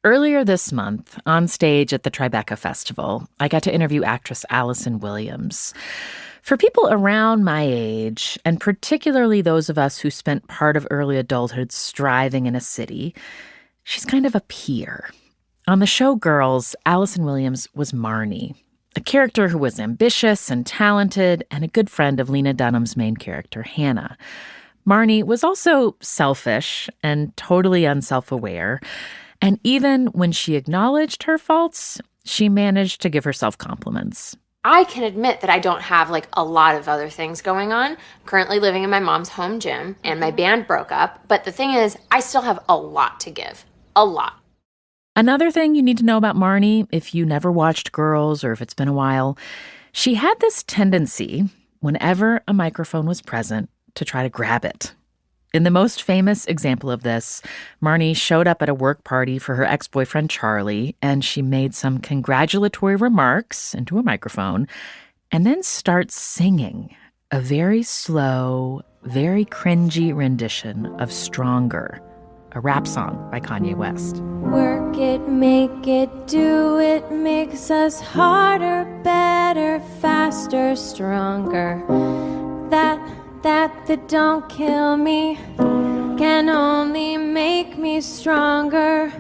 Earlier this month, on stage at the Tribeca Festival, I got to interview actress Allison Williams. For people around my age, and particularly those of us who spent part of early adulthood striving in a city, she's kind of a peer. On the show Girls, Allison Williams was Marnie, a character who was ambitious and talented and a good friend of Lena Dunham's main character, Hannah. Marnie was also selfish and totally unself-aware. And even when she acknowledged her faults, she managed to give herself compliments. I can admit that I don't have a lot of other things going on. I'm currently living in my mom's home gym and my band broke up. But the thing is, I still have a lot to give. A lot. Another thing you need to know about Marnie, if you never watched Girls or if it's been a while, she had this tendency, whenever a microphone was present, to try to grab it. In the most famous example of this, Marnie showed up at a work party for her ex-boyfriend Charlie, and she made some congratulatory remarks into a microphone, and then starts singing a very slow, very cringy rendition of Stronger, a rap song by Kanye West. Work it, make it, do it, makes us harder, better, faster, stronger. That don't kill me can only make me stronger.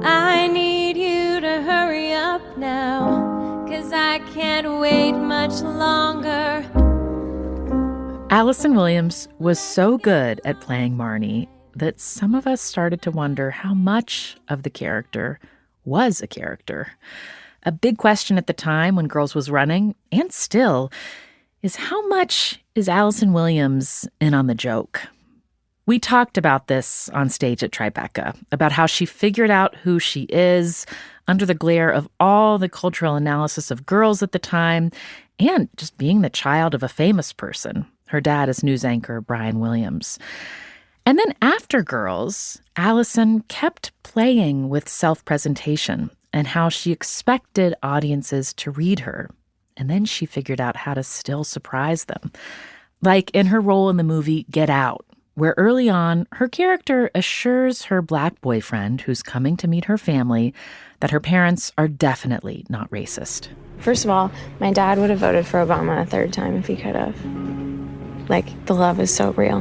I need you to hurry up now, 'cause I can't wait much longer. Allison Williams was so good at playing Marnie that some of us started to wonder how much of the character was a character. A big question at the time when Girls was running, and still, is how much is Allison Williams in on the joke? We talked about this on stage at Tribeca, about how she figured out who she is under the glare of all the cultural analysis of Girls at the time, and just being the child of a famous person. Her dad is news anchor Brian Williams. And then after Girls, Allison kept playing with self-presentation and how she expected audiences to read her. And then she figured out how to still surprise them. Like in her role in the movie Get Out, where early on, her character assures her Black boyfriend, who's coming to meet her family, that her parents are definitely not racist. First of all, my dad would have voted for Obama a third time if he could have. The love is so real.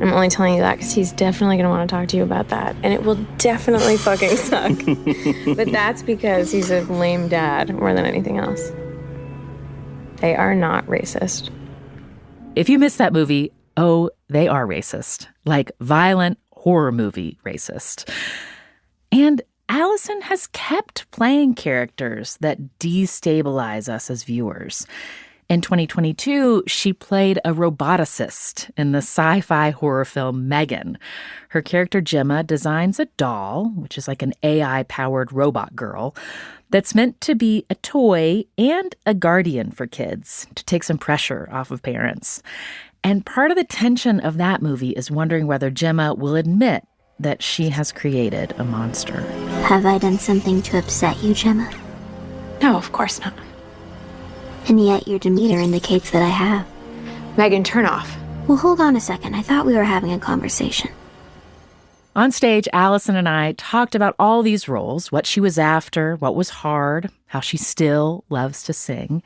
I'm only telling you that because he's definitely going to want to talk to you about that. And it will definitely fucking suck. But that's because he's a lame dad more than anything else. They are not racist. If you missed that movie, oh, they are racist. Like violent horror movie racist. And Allison has kept playing characters that destabilize us as viewers. In 2022, she played a roboticist in the sci-fi horror film Megan. Her character Gemma designs a doll, which is like an AI-powered robot girl, that's meant to be a toy and a guardian for kids to take some pressure off of parents. And part of the tension of that movie is wondering whether Gemma will admit that she has created a monster. Have I done something to upset you, Gemma? No, of course not. And yet your demeanor indicates that I have. Megan, turn off. Well, hold on a second. I thought we were having a conversation. On stage, Allison and I talked about all these roles, what she was after, what was hard, how she still loves to sing.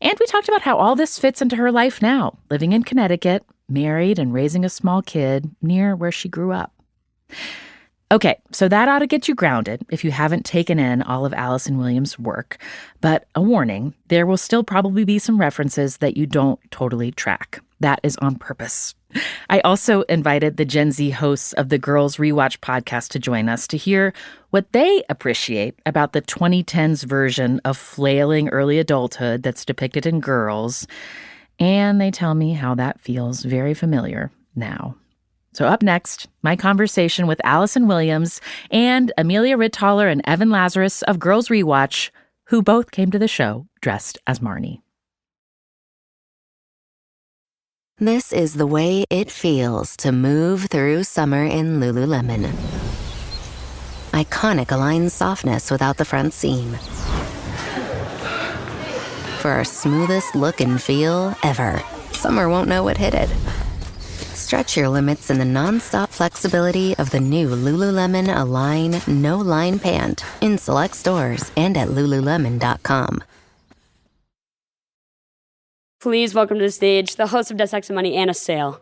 And we talked about how all this fits into her life now, living in Connecticut, married and raising a small kid near where she grew up. Okay, so that ought to get you grounded if you haven't taken in all of Allison Williams' work. But a warning, there will still probably be some references that you don't totally track. That is on purpose. I also invited the Gen Z hosts of the Girls Rewatch podcast to join us to hear what they appreciate about the 2010s version of flailing early adulthood that's depicted in Girls. And they tell me how that feels very familiar now. So up next, my conversation with Allison Williams and Amelia Ritthaler and Evan Lazarus of Girls Rewatch, who both came to the show dressed as Marnie. This is the way it feels to move through summer in Lululemon. Iconic Align softness without the front seam. For our smoothest look and feel ever. Summer won't know what hit it. Stretch your limits in the nonstop flexibility of the new Lululemon Align No Line Pant in select stores and at Lululemon.com. Please welcome to the stage the host of Death, Sex, and Money, Anna Sale.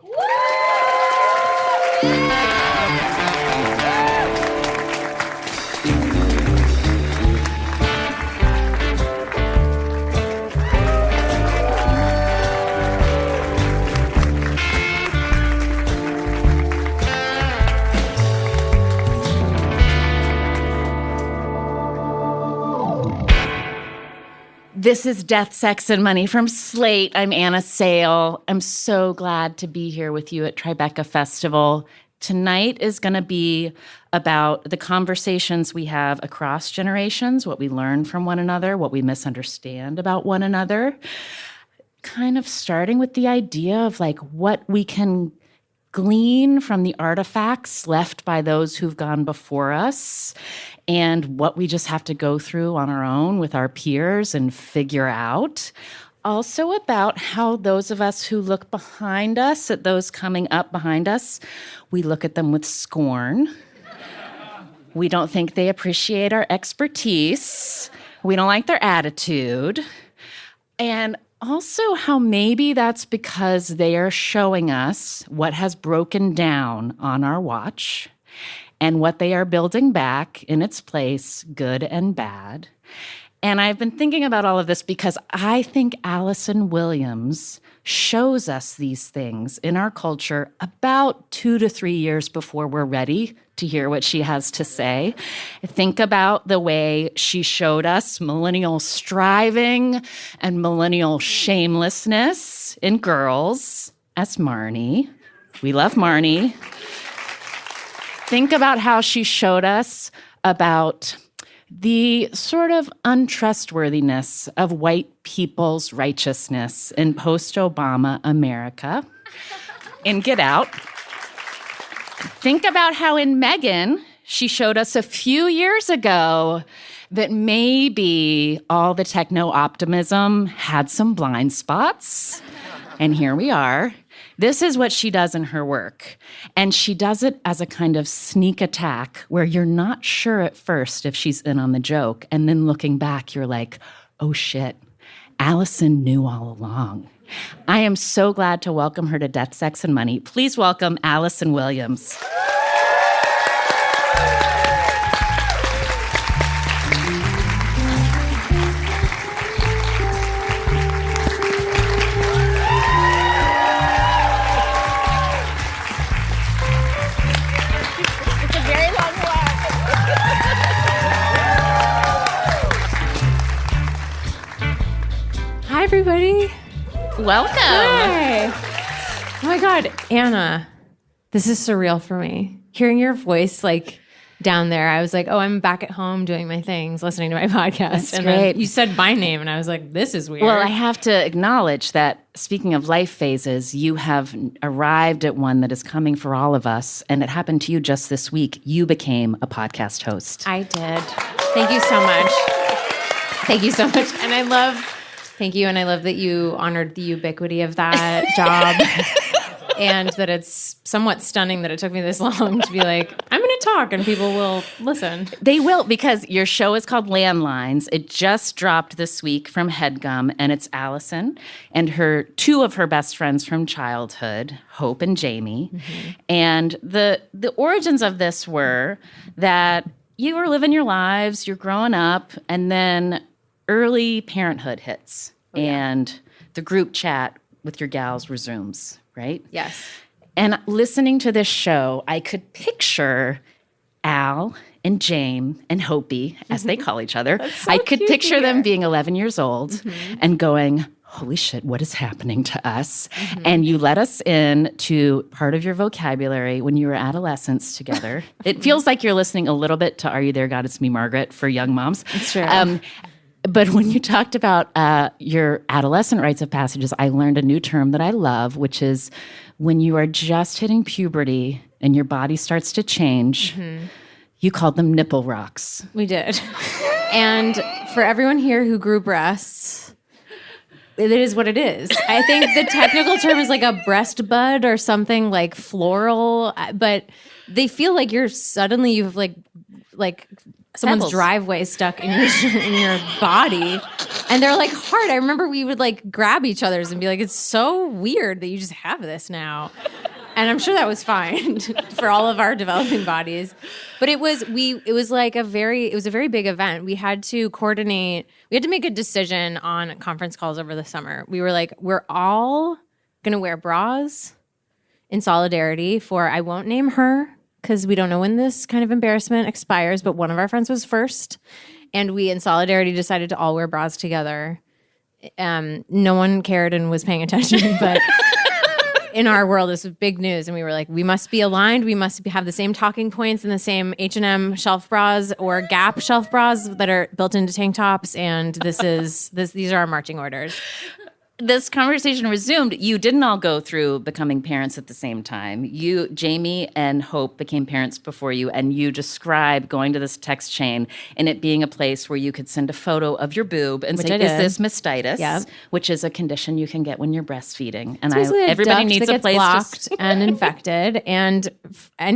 This is Death, Sex, and Money from Slate. I'm Anna Sale. I'm so glad to be here with you at Tribeca Festival. Tonight is going to be about the conversations we have across generations, what we learn from one another, what we misunderstand about one another. Kind of starting with the idea of like what we can glean from the artifacts left by those who've gone before us and what we just have to go through on our own with our peers and figure out. Also about how those of us who look behind us at those coming up behind us, we look at them with scorn. We don't think they appreciate our expertise. We don't like their attitude. And also how maybe that's because they are showing us what has broken down on our watch and what they are building back in its place, good and bad. And I've been thinking about all of this because I think Allison Williams shows us these things in our culture about 2 to 3 years before we're ready to hear what she has to say. Think about the way she showed us millennial striving and millennial shamelessness in Girls as Marnie. We love Marnie. Think about how she showed us about the sort of untrustworthiness of white people's righteousness in post-Obama America in Get Out. Think about how in Megan, she showed us a few years ago that maybe all the techno-optimism had some blind spots. And here we are. This is what she does in her work. And she does it as a kind of sneak attack where you're not sure at first if she's in on the joke. And then looking back, you're like, oh shit, Allison knew all along. I am so glad to welcome her to Death, Sex, and Money. Please welcome Allison Williams. Everybody. Welcome. Hi. Oh my God, Anna, this is surreal for me. Hearing your voice like down there, I was like, oh, I'm back at home doing my things, listening to my podcast. That's and great. Then you said my name and I was like, this is weird. Well, I have to acknowledge that speaking of life phases, you have arrived at one that is coming for all of us. And it happened to you just this week. You became a podcast host. I did. Thank you so much. Thank you so much. And I love that you honored the ubiquity of that job. And that it's somewhat stunning that it took me this long to be like, I'm going to talk and people will listen. They will, because your show is called Landlines. It just dropped this week from HeadGum, and it's Allison and two of her best friends from childhood, Hope and Jamie. Mm-hmm. And the origins of this were that you were living your lives, you're growing up, and then early parenthood hits, and the group chat with your gals resumes. Right? Yes. And listening to this show, I could picture Al and Jame and Hopi, as they call each other. So I could cute picture to them hear. being 11 years old and going, holy shit, what is happening to us? And you let us in to part of your vocabulary when you were adolescents together. It feels like you're listening a little bit to Are You There, God? It's Me, Margaret, for young moms. It's true. But when you talked about your adolescent rites of passages, I learned a new term that I love, which is when you are just hitting puberty and your body starts to change, you called them nipple rocks. We did. And for everyone here who grew breasts, It is what it is. I think the technical term is like a breast bud or something like floral, but they feel like you've like someone's Pebbles. driveway stuck in your body, and they're like hard. I remember we would like grab each other's and be like, "It's so weird that you just have this now." And I'm sure that was fine for all of our developing bodies. But it was a very big event. We had to coordinate. We had to make a decision on conference calls over the summer. We were like, we're all going to wear bras in solidarity for, I won't name her because we don't know when this kind of embarrassment expires, but one of our friends was first. And we, in solidarity, decided to all wear bras together. No one cared and was paying attention, but... in our world, this was big news, and we were like, we must be aligned. We must have the same talking points and the same H&M shelf bras or Gap shelf bras that are built into tank tops, and these are our marching orders. This conversation resumed. You didn't all go through becoming parents at the same time. Jamie and Hope became parents before you, and you describe going to this text chain and it being a place where you could send a photo of your boob and say, is this mastitis? Yeah. Which is a condition you can get when you're breastfeeding. And Everybody needs a place blocked and infected. And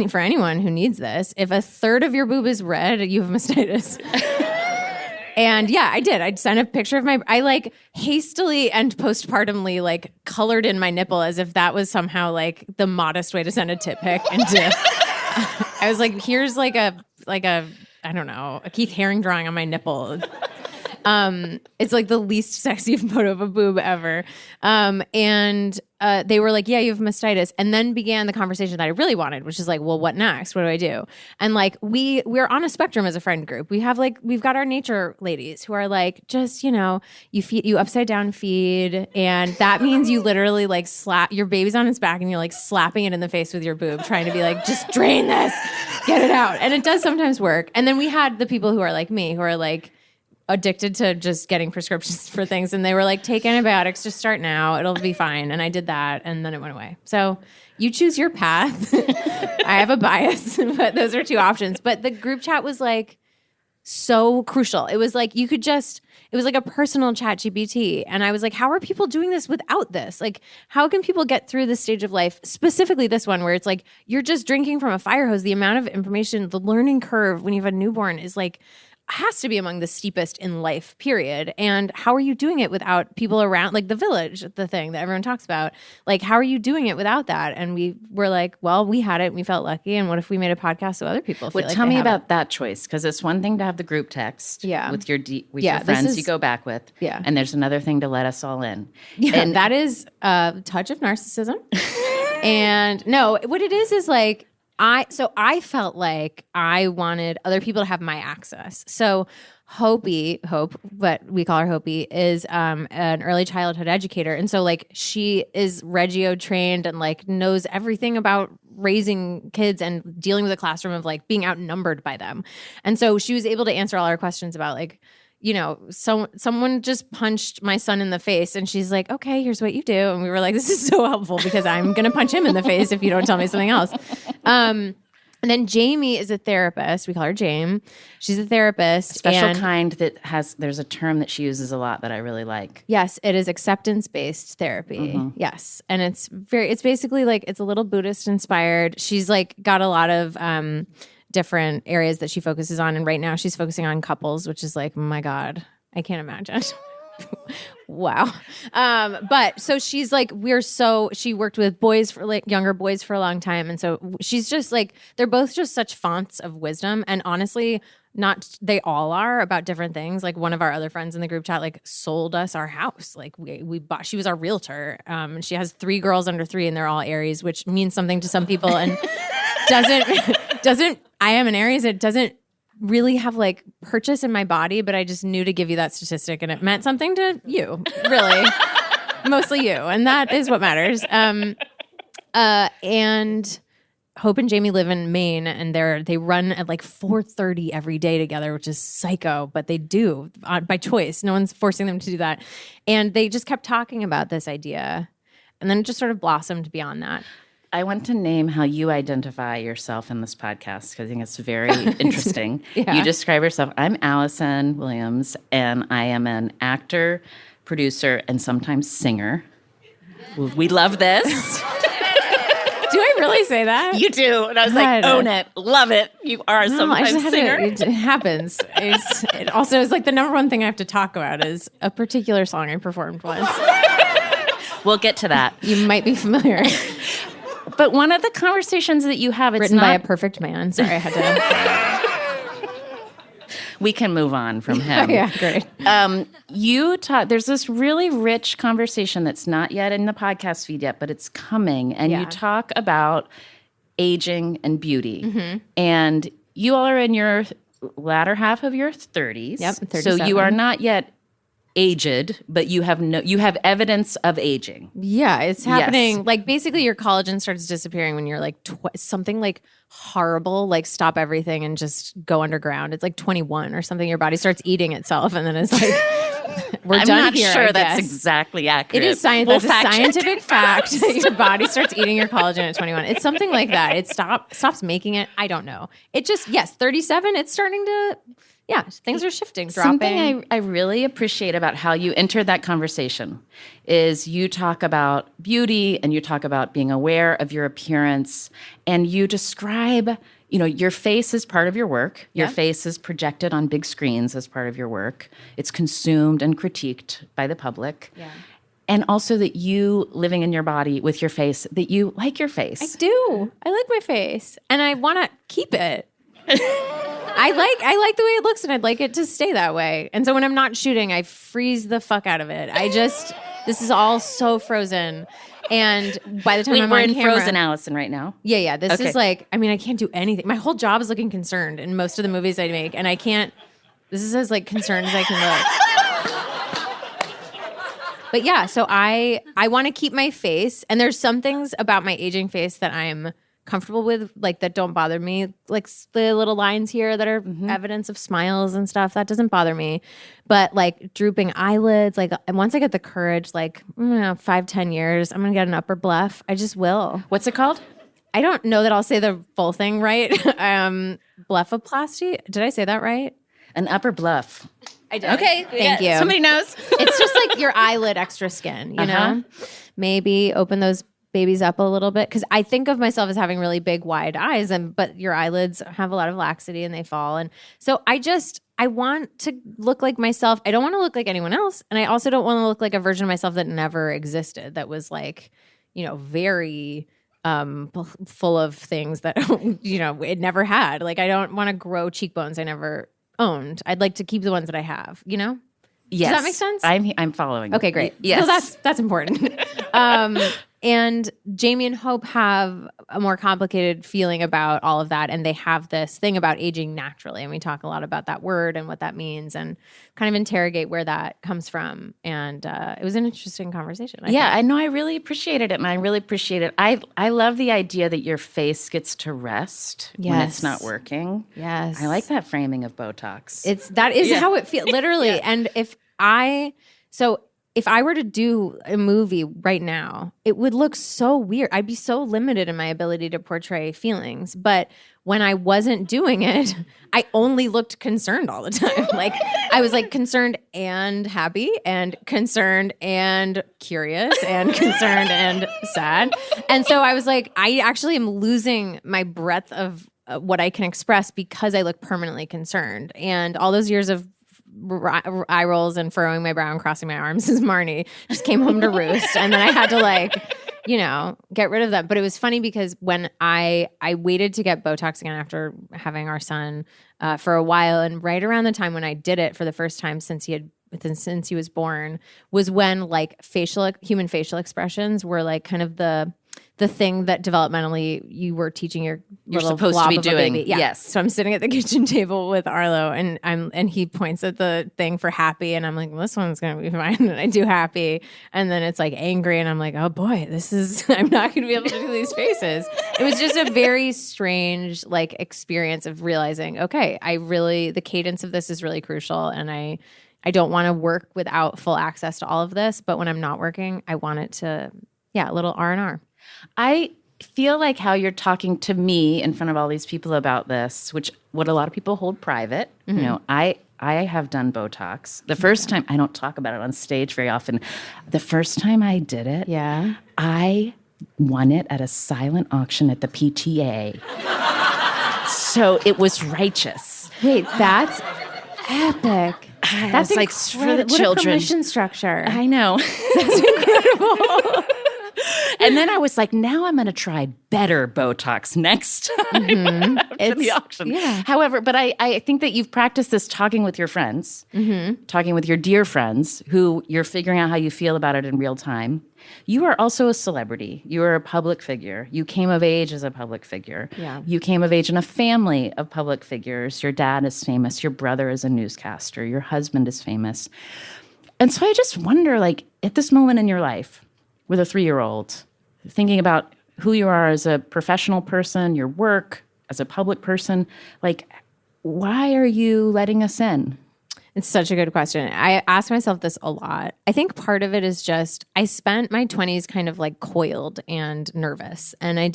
for anyone who needs this, if a third of your boob is red, you have mastitis. And yeah, I did. I'd sent a picture of I like hastily and postpartumly like colored in my nipple as if that was somehow like the modest way to send a tit pic. And I was like, here's like a I don't know, a Keith Haring drawing on my nipple. It's like the least sexy photo of a boob ever. And they were like, yeah, you have mastitis. And then began the conversation that I really wanted, which is like, well, what next? What do I do? And like, we're on a spectrum as a friend group. We've got our nature ladies who are like, just, you upside down feed. And that means you literally like slap your baby's on its back and you're like slapping it in the face with your boob, trying to be like, just drain this, get it out. And it does sometimes work. And then we had the people who are like me, who are like, addicted to just getting prescriptions for things. And they were like, take antibiotics, just start now. It'll be fine. And I did that. And then it went away. So you choose your path. I have a bias, but those are two options. But the group chat was like so crucial. It was like, it was like a personal chat GPT. And I was like, how are people doing this without this? Like, how can people get through this stage of life, specifically this one where it's like, you're just drinking from a fire hose. The amount of information, the learning curve when you have a newborn is like, has to be among the steepest in life, period. And how are you doing it without people around, like the village, the thing that everyone talks about? Like, how are you doing it without that? And we were like, well, we had it and we felt lucky. And what if we made a podcast so other people feel like tell me about it? that choice, because it's one thing to have the group text with your friends you go back with. Yeah. And there's another thing to let us all in. Yeah, and that is a touch of narcissism. And no, what it is like, I felt like I wanted other people to have my access. So Hope, but we call her Hopi, is an early childhood educator. And so like she is Reggio trained and like knows everything about raising kids and dealing with a classroom of like being outnumbered by them. And so she was able to answer all our questions about like, someone just punched my son in the face and she's like, okay, here's what you do. And we were like, this is so helpful because I'm going to punch him in the face if you don't tell me something else. And then Jamie is a therapist. We call her Jame. She's a therapist. Special kind there's a term that she uses a lot that I really like. Yes, it is acceptance-based therapy. Mm-hmm. Yes. And it's basically like, it's a little Buddhist inspired. She's like got a lot of, different areas that she focuses on. And right now she's focusing on couples, which is like, my God, I can't imagine. Wow. But so she's like, she worked with boys for like younger boys for a long time. And so she's just like, they're both just such fonts of wisdom. And honestly, they all are about different things. Like one of our other friends in the group chat, like sold us our house. Like we bought, she was our realtor. And she has 3 girls under 3 and they're all Aries, which means something to some people and doesn't, I am an Aries. It doesn't really have like purchase in my body, but I just knew to give you that statistic and it meant something to you, really. Mostly you. And that is what matters. And Hope and Jamie live in Maine and they run at like 4:30 every day together, which is psycho, but they do by choice. No one's forcing them to do that. And they just kept talking about this idea. And then it just sort of blossomed beyond that. I want to name how you identify yourself in this podcast because I think it's very interesting. Yeah. You describe yourself, I'm Allison Williams, and I am an actor, producer, and sometimes singer. We love this. Do I really say that? You do. And I was like, own it. Love it. You are sometimes a singer. It happens. It also is like the number one thing I have to talk about is a particular song I performed once. We'll get to that. You might be familiar. But one of the conversations that you have, it's written not by a perfect man. Sorry, I had to. We can move on from him. Yeah, great. There's this really rich conversation that's not yet in the podcast feed yet, but it's coming. And you talk about aging and beauty. Mm-hmm. And you all are in your latter half of your 30s. Yep, 37. So you are not yet aged, but you have evidence of aging. Yeah, it's happening. Yes. Like basically your collagen starts disappearing when you're like something like horrible, like stop everything and just go underground. It's like 21 or something. Your body starts eating itself and then it's like, we're done not here. Sure that's exactly accurate. It is science. That's a scientific fact that your body starts eating your collagen at 21. It's something like that. It stops making it. I don't know. It just, 37, it's starting to... Yeah, things are shifting, dropping. Something I really appreciate about how you entered that conversation is you talk about beauty and you talk about being aware of your appearance and you describe, your face is part of your work. Your face is projected on big screens as part of your work. It's consumed and critiqued by the public. Yeah. And also that you living in your body with your face, that you like your face. I do. I like my face and I want to keep it. I like the way it looks and I'd like it to stay that way. And so when I'm not shooting, I freeze the fuck out of it. This is all so frozen. And by the time we're on in camera, frozen Allison right now. Yeah. This is like, I can't do anything. My whole job is looking concerned in most of the movies I make. And this is as like concerned as I can look. But yeah, so I want to keep my face. And there's some things about my aging face that I'm comfortable with, like that don't bother me, like the little lines here that are evidence of smiles and stuff, that doesn't bother me. But like drooping eyelids, like once I get the courage, like 5-10 years, I'm gonna get an upper bluff. I just will. What's it called? I don't know that I'll say the full thing right. Bluffoplasty. Did I say that right? An upper bluff. I did. Okay, thank you. Somebody knows. It's just like your eyelid extra skin, you know? Maybe open those babies up a little bit, because I think of myself as having really big wide eyes, but your eyelids have a lot of laxity and they fall. And so I want to look like myself. I don't want to look like anyone else, and I also don't want to look like a version of myself that never existed, that was like, very full of things that it never had. Like I don't want to grow cheekbones I never owned. I'd like to keep the ones that I have, Yes. Does that make sense? I'm following. Okay, great. Yes. So that's important. And Jamie and Hope have a more complicated feeling about all of that. And they have this thing about aging naturally. And we talk a lot about that word and what that means and kind of interrogate where that comes from. And it was an interesting conversation. I know. I really appreciated it. And I really appreciate it. I love the idea that your face gets to rest when it's not working. Yes. I like that framing of Botox. That is how it feels, literally. And if I were to do a movie right now, it would look so weird. I'd be so limited in my ability to portray feelings. But when I wasn't doing it, I only looked concerned all the time. Like I was like concerned and happy and concerned and curious and concerned and sad. And so I was like, I actually am losing my breadth of what I can express because I look permanently concerned. And all those years of eye rolls and furrowing my brow and crossing my arms as Marnie just came home to roost, and then I had to get rid of that. But it was funny because when I waited to get Botox again after having our son for a while, and right around the time when I did it for the first time since he was born was when like human facial expressions were like kind of the thing that developmentally you were teaching you're supposed to be doing. Yeah. Yes. So I'm sitting at the kitchen table with Arlo and he points at the thing for happy and I'm like, well, this one's going to be fine. And I do happy. And then it's like angry and I'm like, oh boy, I'm not going to be able to do these faces. It was just a very strange like experience of realizing, okay, the cadence of this is really crucial. And I don't want to work without full access to all of this. But when I'm not working, I want it to, a little R&R. I feel like how you're talking to me in front of all these people about this, what a lot of people hold private. Mm-hmm. I have done Botox. The first time, I don't talk about it on stage very often. The first time I did it, I won it at a silent auction at the PTA. So it was righteous. Wait, that's epic. That's like for the children. What a permission structure. I know. That's incredible. And then I was like, now I'm going to try better Botox next time after the auction. Yeah. However, but I think that you've practiced this talking with your friends, talking with your dear friends who you're figuring out how you feel about it in real time. You are also a celebrity. You are a public figure. You came of age as a public figure. Yeah. You came of age in a family of public figures. Your dad is famous. Your brother is a newscaster. Your husband is famous. And so I just wonder, like, at this moment in your life with a 3-year-old, thinking about who you are as a professional person, your work as a public person, like, why are you letting us in? It's such a good question. I ask myself this a lot. I think part of it is just I spent my 20s kind of like coiled and nervous. And I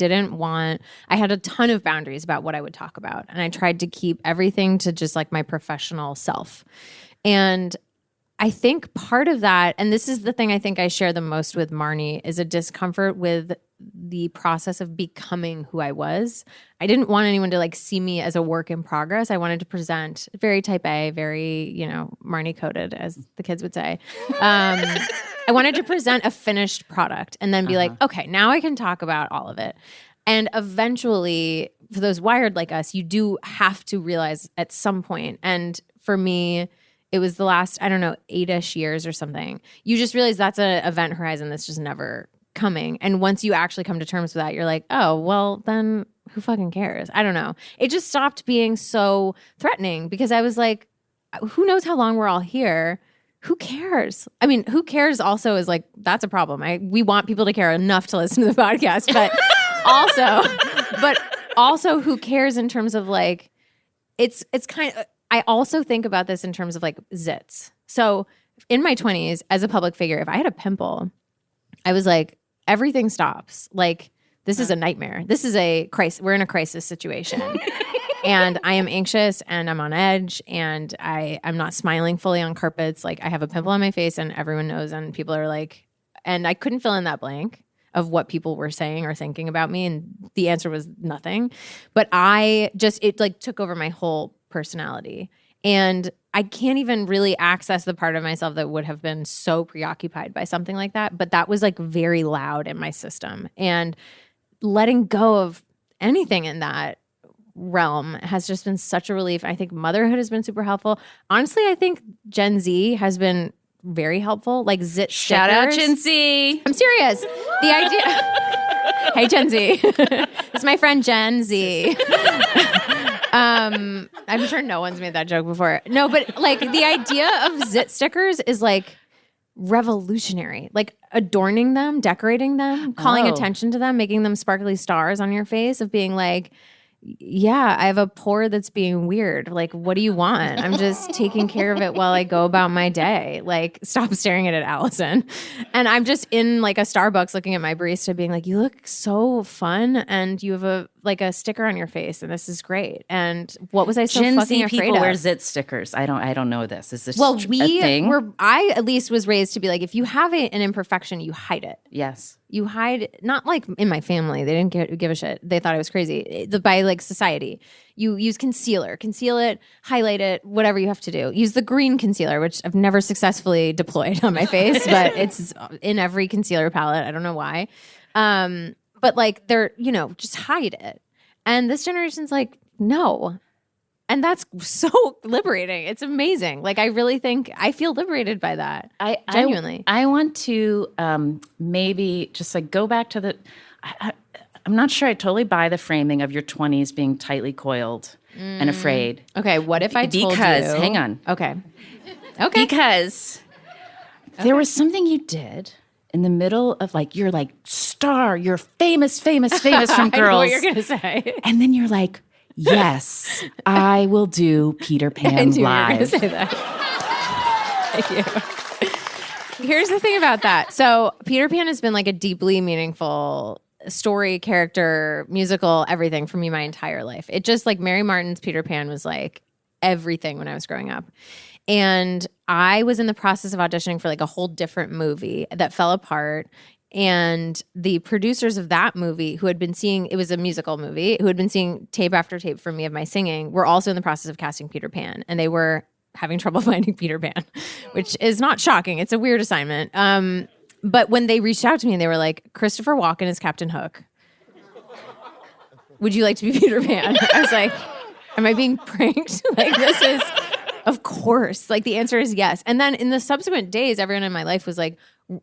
had a ton of boundaries about what I would talk about. And I tried to keep everything to just like my professional self. And I think part of that, and this is the thing I think I share the most with Marnie, is a discomfort with the process of becoming who I was. I didn't want anyone to like see me as a work in progress. I wanted to present very type A, very, Marnie coded, as the kids would say. I wanted to present a finished product and then be like, okay, now I can talk about all of it. And eventually, for those wired like us, you do have to realize at some point, and for me, it was the last, 8-ish years or something. You just realize that's an event horizon that's just never coming. And once you actually come to terms with that, you're like, oh, well, then who fucking cares? I don't know. It just stopped being so threatening because I was like, who knows how long we're all here? Who cares? I mean, who cares also is like, that's a problem. We want people to care enough to listen to the podcast, but also who cares in terms of like, it's kind of, I also think about this in terms of like zits. So in my 20s as a public figure, if I had a pimple, I was like, everything stops. Like, this is a nightmare. This is a crisis. We're in a crisis situation. And I am anxious and I'm on edge and I'm not smiling fully on carpets. Like, I have a pimple on my face and everyone knows, and people are like, and I couldn't fill in that blank of what people were saying or thinking about me. And the answer was nothing. But it like took over my whole personality. And I can't even really access the part of myself that would have been so preoccupied by something like that. But that was like very loud in my system. And letting go of anything in that realm has just been such a relief. I think motherhood has been super helpful. Honestly, I think Gen Z has been very helpful. Like zit stickers. Shout out Gen Z. I'm serious. The idea. Hey, Gen Z. It's my friend Gen Z. I'm sure no one's made that joke before. No, but like the idea of zit stickers is like revolutionary. Like adorning them, decorating them, calling attention to them, making them sparkly stars on your face, of being like, yeah, I have a pore that's being weird. Like, what do you want? I'm just taking care of it while I go about my day. Like, stop staring at it, Allison. And I'm just in like a Starbucks looking at my barista being like, you look so fun and you have a sticker on your face and this is great. And what was I so Gen fucking Z afraid people of? wear zit stickers. I don't know this. Is this well, a thing? I at least was raised to be like, if you have an imperfection, you hide it. Yes. You hide, not like in my family. They didn't give a shit. They thought it was crazy. By like society, you use concealer, conceal it, highlight it, whatever you have to do. Use the green concealer, which I've never successfully deployed on my face, but it's in every concealer palette. I don't know why. But like they're, just hide it. And this generation's like, no. And that's so liberating. It's amazing. Like, I really think I feel liberated by that. Genuinely. I want to maybe just like go back to the. I'm not sure I totally buy the framing of your 20s being tightly coiled and afraid. Okay, what if I told you? Because, hang on. Okay. Because there was something you did in the middle of like, you're like star, you're famous from Girls. I know what you're going to say. And then you're like, yes, I will do Peter Pan live. You were say that. Thank you. Here's the thing about that. So Peter Pan has been like a deeply meaningful story, character, musical, everything for me my entire life. It just like Mary Martin's Peter Pan was like everything when I was growing up. And I was in the process of auditioning for like a whole different movie that fell apart. And the producers of that movie, who had been seeing, it was a musical movie, who had been seeing tape after tape from me of my singing, were also in the process of casting Peter Pan. And they were having trouble finding Peter Pan, which is not shocking. It's a weird assignment. But when they reached out to me and they were like, Christopher Walken is Captain Hook. Would you like to be Peter Pan? I was like, am I being pranked? Like, this is, of course. Like, the answer is yes. And then in the subsequent days, everyone in my life was like,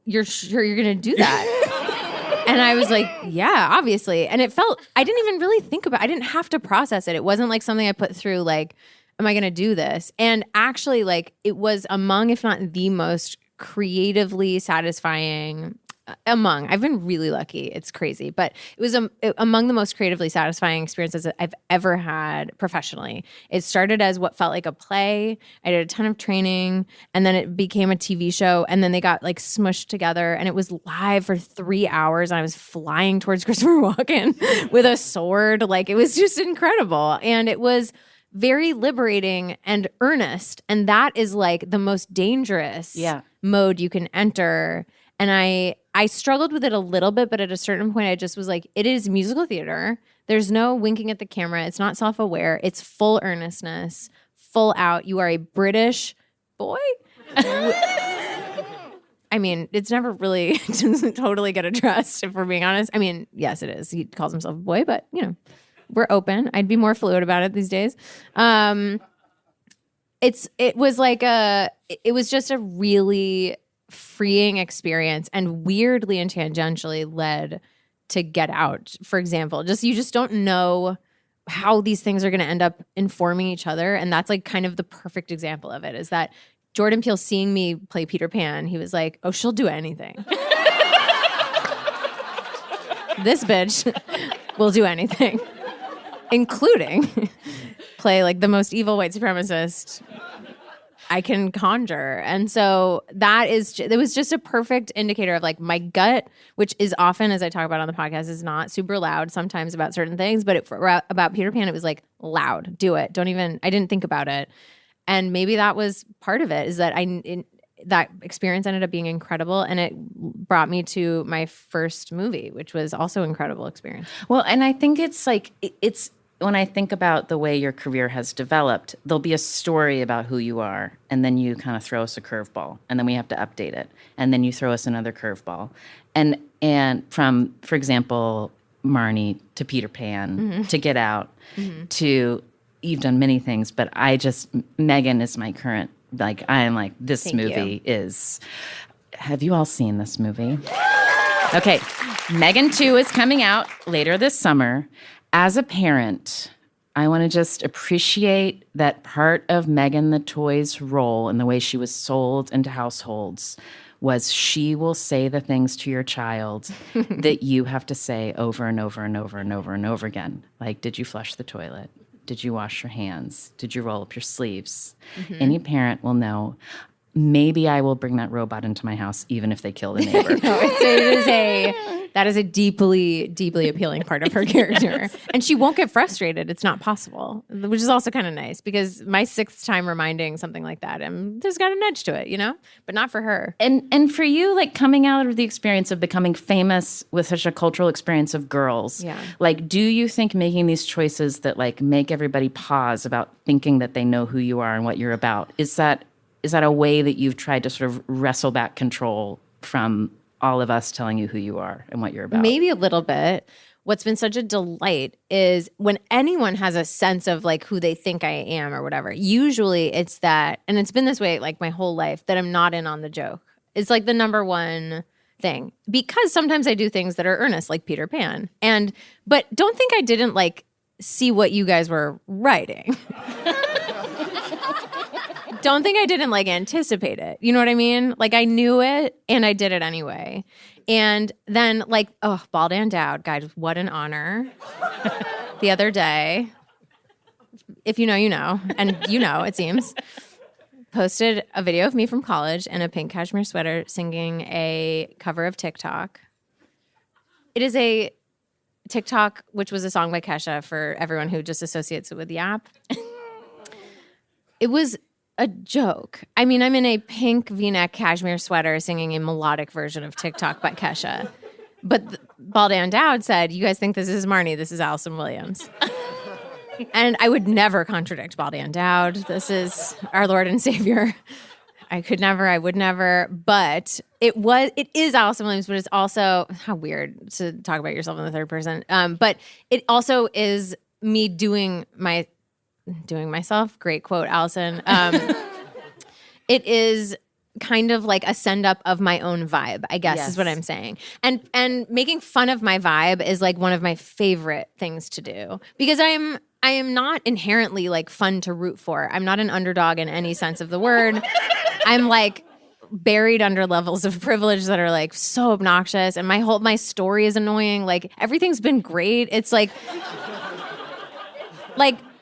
you're sure you're going to do that? And I was like, yeah, obviously. And it felt, I didn't even really think about it. I didn't have to process it. It wasn't like something I put through, like, am I going to do this? And actually, like, it was among, if not the most creatively satisfying I've been really lucky. It's crazy. But it was among the most creatively satisfying experiences that I've ever had professionally. It started as what felt like a play. I did a ton of training, and then it became a TV show, and then they got like smushed together, and it was live for 3 hours, and I was flying towards Christopher Walken with a sword. Like, it was just incredible. And it was very liberating and earnest. And that is like the most dangerous mode you can enter. And I struggled with it a little bit, but at a certain point I just was like, it is musical theater. There's no winking at the camera. It's not self-aware. It's full earnestness, full out. You are a British boy. I mean, it's never really doesn't totally get addressed, if we're being honest. I mean, yes, it is. He calls himself a boy, but, you know, we're open. I'd be more fluid about it these days. It was just a really freeing experience, and weirdly and tangentially led to Get Out, for example. You just don't know how these things are going to end up informing each other. And that's like kind of the perfect example of it, is that Jordan Peele, seeing me play Peter Pan, he was like, oh, she'll do anything. This bitch will do anything, including play like the most evil white supremacist I can conjure. And so it was just a perfect indicator of like my gut, which is often, as I talk about on the podcast, is not super loud sometimes about certain things, but about Peter Pan, it was like loud, do it. I didn't think about it. And maybe that was part of it, is that that experience ended up being incredible, and it brought me to my first movie, which was also an incredible experience. Well, and I think it's like, when I think about the way your career has developed, there'll be a story about who you are, and then you kind of throw us a curveball, and then we have to update it, and then you throw us another curveball. And from, for example, Marnie to Peter Pan to Get Out to, you've done many things, but Megan is my current, like, I am like, this Thank movie you. is, have you all seen this movie? Okay, Megan 2 is coming out later this summer. As a parent, I want to just appreciate that part of Megan the Toy's role and the way she was sold into households was she will say the things to your child that you have to say over and over and over and over and over again. Like, did you flush the toilet? Did you wash your hands? Did you roll up your sleeves? Any parent will know. Maybe I will bring that robot into my house, even if they kill the neighbor. That is a deeply, deeply appealing part of her character. Yes. And she won't get frustrated. It's not possible, which is also kind of nice, because my sixth time reminding something like that, there's got an edge to it, you know, but not for her. And for you, like, coming out of the experience of becoming famous with such a cultural experience of Girls, like, do you think making these choices that like make everybody pause about thinking that they know who you are and what you're about, is that a way that you've tried to sort of wrestle back control from all of us telling you who you are and what you're about? Maybe a little bit. What's been such a delight is when anyone has a sense of like who they think I am or whatever, usually it's that, and it's been this way like my whole life, that I'm not in on the joke. It's like the number one thing, because sometimes I do things that are earnest, like Peter Pan. But don't think I didn't like see what you guys were writing. Don't think I didn't like anticipate it. You know what I mean? Like, I knew it and I did it anyway. And then like, ball and dowd, guys, what an honor. The other day, if you know, you know, and you know, it seems, posted a video of me from college in a pink cashmere sweater singing a cover of TikTok. It is a TikTok, which was a song by Kesha, for everyone who just associates it with the app. It was a joke. I mean, I'm in a pink V-neck cashmere sweater singing a melodic version of TikTok by Kesha. But Baldan Dowd said, you guys think this is Marnie, this is Allison Williams. And I would never contradict Baldan Dowd. This is our Lord and Savior. I would never. But it is Allison Williams, but it's also, how weird to talk about yourself in the third person. But it also is me doing myself. Great quote, Allison. It is kind of like a send up of my own vibe, I guess is what I'm saying. And making fun of my vibe is like one of my favorite things to do because I am not inherently like fun to root for. I'm not an underdog in any sense of the word. I'm like buried under levels of privilege that are like so obnoxious, and my story is annoying. Like everything's been great. It's like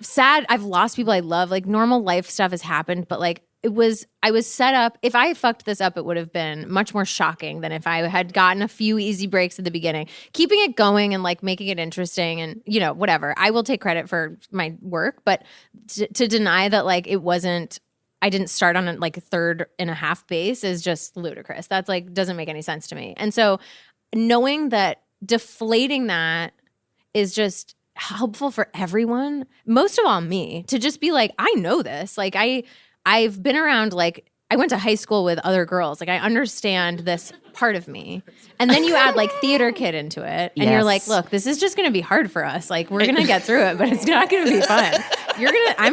sad. I've lost people I love. Like normal life stuff has happened, but like I was set up. If I fucked this up, it would have been much more shocking than if I had gotten a few easy breaks at the beginning. Keeping it going and like making it interesting and, you know, whatever. I will take credit for my work, but to deny that like it wasn't, I didn't start on like a 3rd and a half base is just ludicrous. That's like, doesn't make any sense to me. And so knowing that deflating that is just helpful for everyone, most of all me, to just be like, I know this. Like I've been around, like, I went to high school with other girls. Like, I understand this part of me. And then you add, like, theater kid into it. And you're like, look, this is just going to be hard for us. Like, we're going to get through it, but it's not going to be fun. I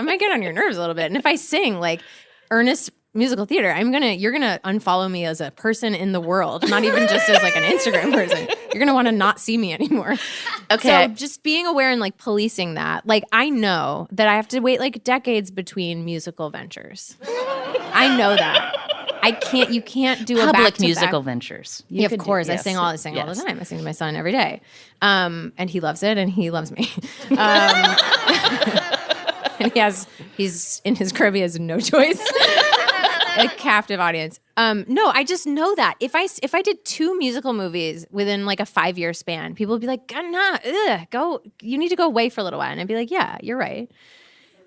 might get on your nerves a little bit. And if I sing, like, earnest musical theater, you're going to unfollow me as a person in the world, not even just as, like, an Instagram person. You're going to want to not see me anymore. Okay. So just being aware and like policing that. Like I know that I have to wait like decades between musical ventures. I know that. You can't do a public musical ventures. Yeah, of course. I sing all the time. I sing to my son every day. And he loves it and he loves me. And he's in his crib, he has no choice. A captive audience. No, I just know that if I did 2 musical movies within like a 5-year span, people would be like, you need to go away for a little while. And I'd be like, yeah, you're right.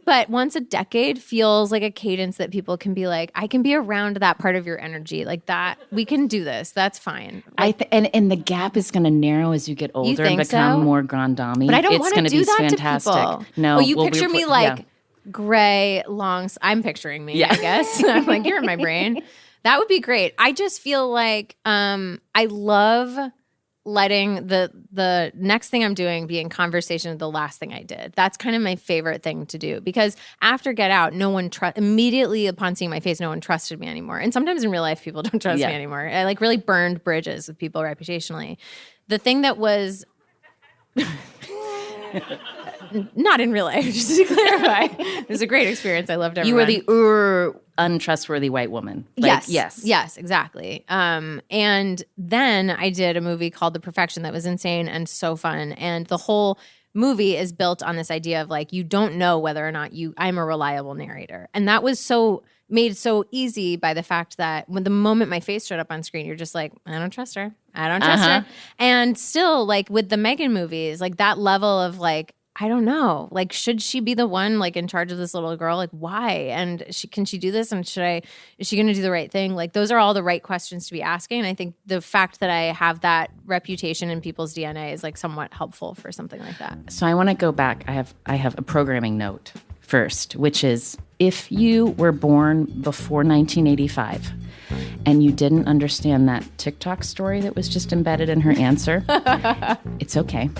But once a decade feels like a cadence that people can be like, I can be around that part of your energy. Like that, we can do this. That's fine. Like, and the gap is going to narrow as you get older and become more grand dame. But I don't want to do that fantastic. To people. No, well, you picture me like gray, long. I'm picturing me, I guess. I'm like, you're in my brain. That would be great. I just feel like I love letting the next thing I'm doing be in conversation with the last thing I did. That's kind of my favorite thing to do because after Get Out, no one immediately upon seeing my face, no one trusted me anymore. And sometimes in real life, people don't trust me anymore. I like really burned bridges with people reputationally. The thing that was not in real life, just to clarify. It was a great experience. I loved everyone. You were the untrustworthy white woman. Like, yes, exactly. And then I did a movie called The Perfection that was insane and so fun. And the whole movie is built on this idea of like, you don't know whether or not I'm a reliable narrator. And that was made so easy by the fact that when the moment my face showed up on screen, you're just like, I don't trust her. I don't trust her. And still like with the Megan movies, like that level of like, I don't know. Like, should she be the one like in charge of this little girl? Like, why? And can she do this? And is she going to do the right thing? Like, those are all the right questions to be asking. And I think the fact that I have that reputation in people's DNA is like somewhat helpful for something like that. So I want to go back. I have a programming note first, which is if you were born before 1985 and you didn't understand that TikTok story that was just embedded in her answer, it's okay.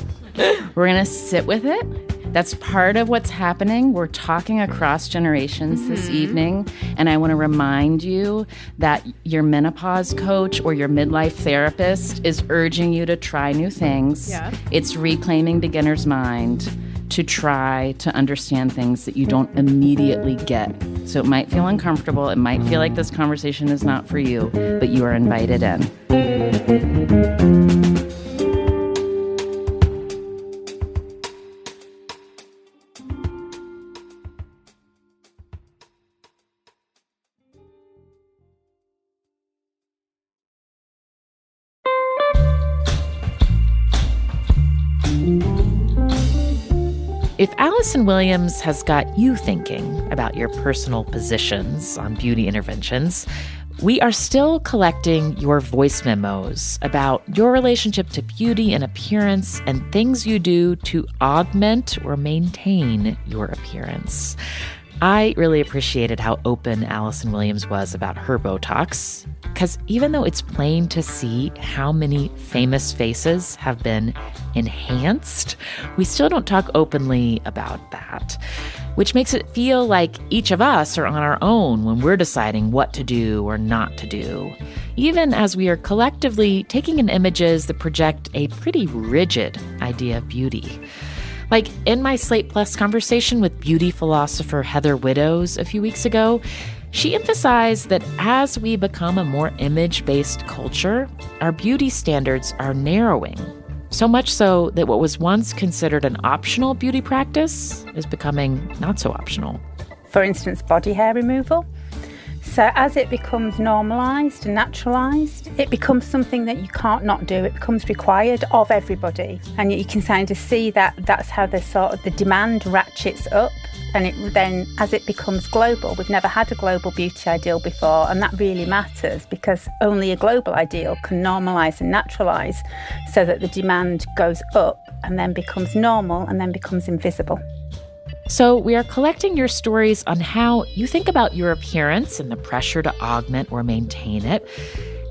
We're going to sit with it. That's part of what's happening. We're talking across generations this evening. And I want to remind you that your menopause coach or your midlife therapist is urging you to try new things. Yeah. It's reclaiming beginner's mind to try to understand things that you don't immediately get. So it might feel uncomfortable. It might feel like this conversation is not for you, but you are invited in. If Allison Williams has got you thinking about your personal positions on beauty interventions, we are still collecting your voice memos about your relationship to beauty and appearance and things you do to augment or maintain your appearance. I really appreciated how open Allison Williams was about her Botox, because even though it's plain to see how many famous faces have been enhanced, we still don't talk openly about that, which makes it feel like each of us are on our own when we're deciding what to do or not to do, even as we are collectively taking in images that project a pretty rigid idea of beauty. Like in my Slate Plus conversation with beauty philosopher Heather Widdows a few weeks ago, she emphasized that as we become a more image-based culture, our beauty standards are narrowing. So much so that what was once considered an optional beauty practice is becoming not so optional. For instance, body hair removal. So as it becomes normalised and naturalised, it becomes something that you can't not do. It becomes required of everybody. And you can kind of see that that's how the demand ratchets up. And it then, as it becomes global, we've never had a global beauty ideal before, and that really matters because only a global ideal can normalise and naturalise so that the demand goes up and then becomes normal and then becomes invisible. So we are collecting your stories on how you think about your appearance and the pressure to augment or maintain it,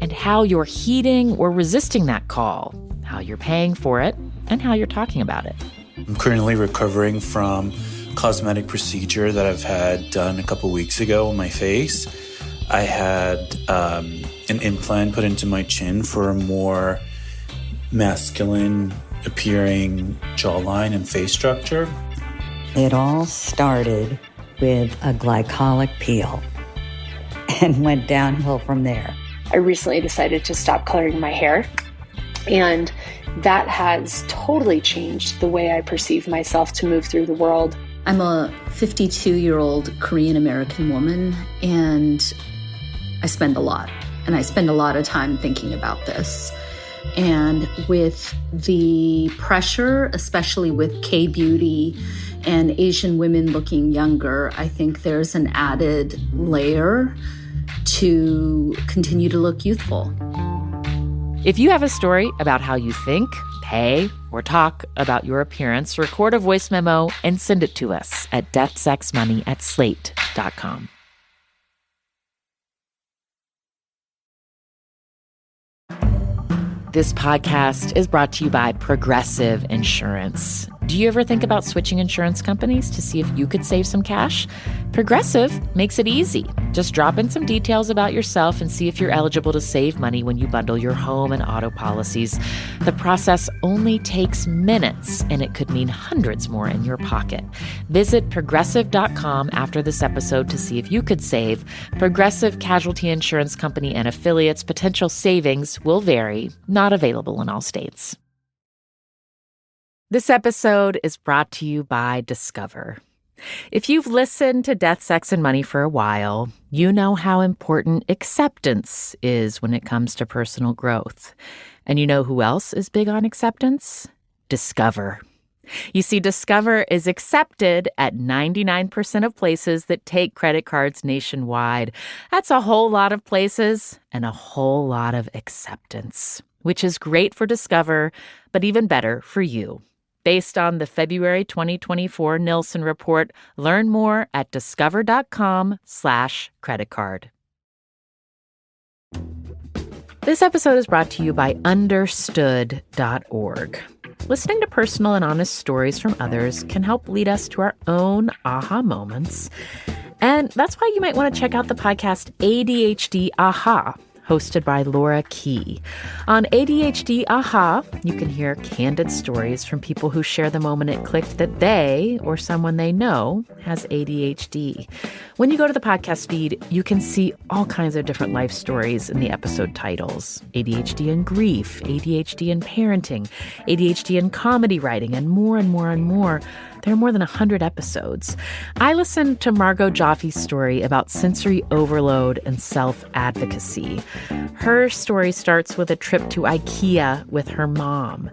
and how you're heeding or resisting that call, how you're paying for it, and how you're talking about it. I'm currently recovering from a cosmetic procedure that I've had done a couple weeks ago on my face. I had an implant put into my chin for a more masculine appearing jawline and face structure. It all started with a glycolic peel and went downhill from there. I recently decided to stop coloring my hair, and that has totally changed the way I perceive myself to move through the world. I'm a 52-year-old Korean-American woman, and I spend a lot of time thinking about this. And with the pressure, especially with K-beauty and Asian women looking younger, I think there's an added layer to continue to look youthful. If you have a story about how you think, pay, or talk about your appearance, record a voice memo and send it to us at deathsexmoney@slate.com. This podcast is brought to you by Progressive Insurance. Do you ever think about switching insurance companies to see if you could save some cash? Progressive makes it easy. Just drop in some details about yourself and see if you're eligible to save money when you bundle your home and auto policies. The process only takes minutes, and it could mean hundreds more in your pocket. Visit Progressive.com after this episode to see if you could save. Progressive Casualty Insurance Company and affiliates. Potential savings will vary. Not available in all states. This episode is brought to you by Discover. If you've listened to Death, Sex, and Money for a while, you know how important acceptance is when it comes to personal growth. And you know who else is big on acceptance? Discover. You see, Discover is accepted at 99% of places that take credit cards nationwide. That's a whole lot of places and a whole lot of acceptance, which is great for Discover, but even better for you. Based on the February 2024 Nielsen report, learn more at discover.com/creditcard. This episode is brought to you by understood.org. Listening to personal and honest stories from others can help lead us to our own aha moments. And that's why you might want to check out the podcast ADHD Aha, hosted by Laura Key. On ADHD Aha, you can hear candid stories from people who share the moment it clicked that they or someone they know has ADHD. When you go to the podcast feed, you can see all kinds of different life stories in the episode titles. ADHD and grief, ADHD and parenting, ADHD and comedy writing, and more and more and more. There are more than 100 episodes. I listened to Margot Joffe's story about sensory overload and self-advocacy. Her story starts with a trip to IKEA with her mom.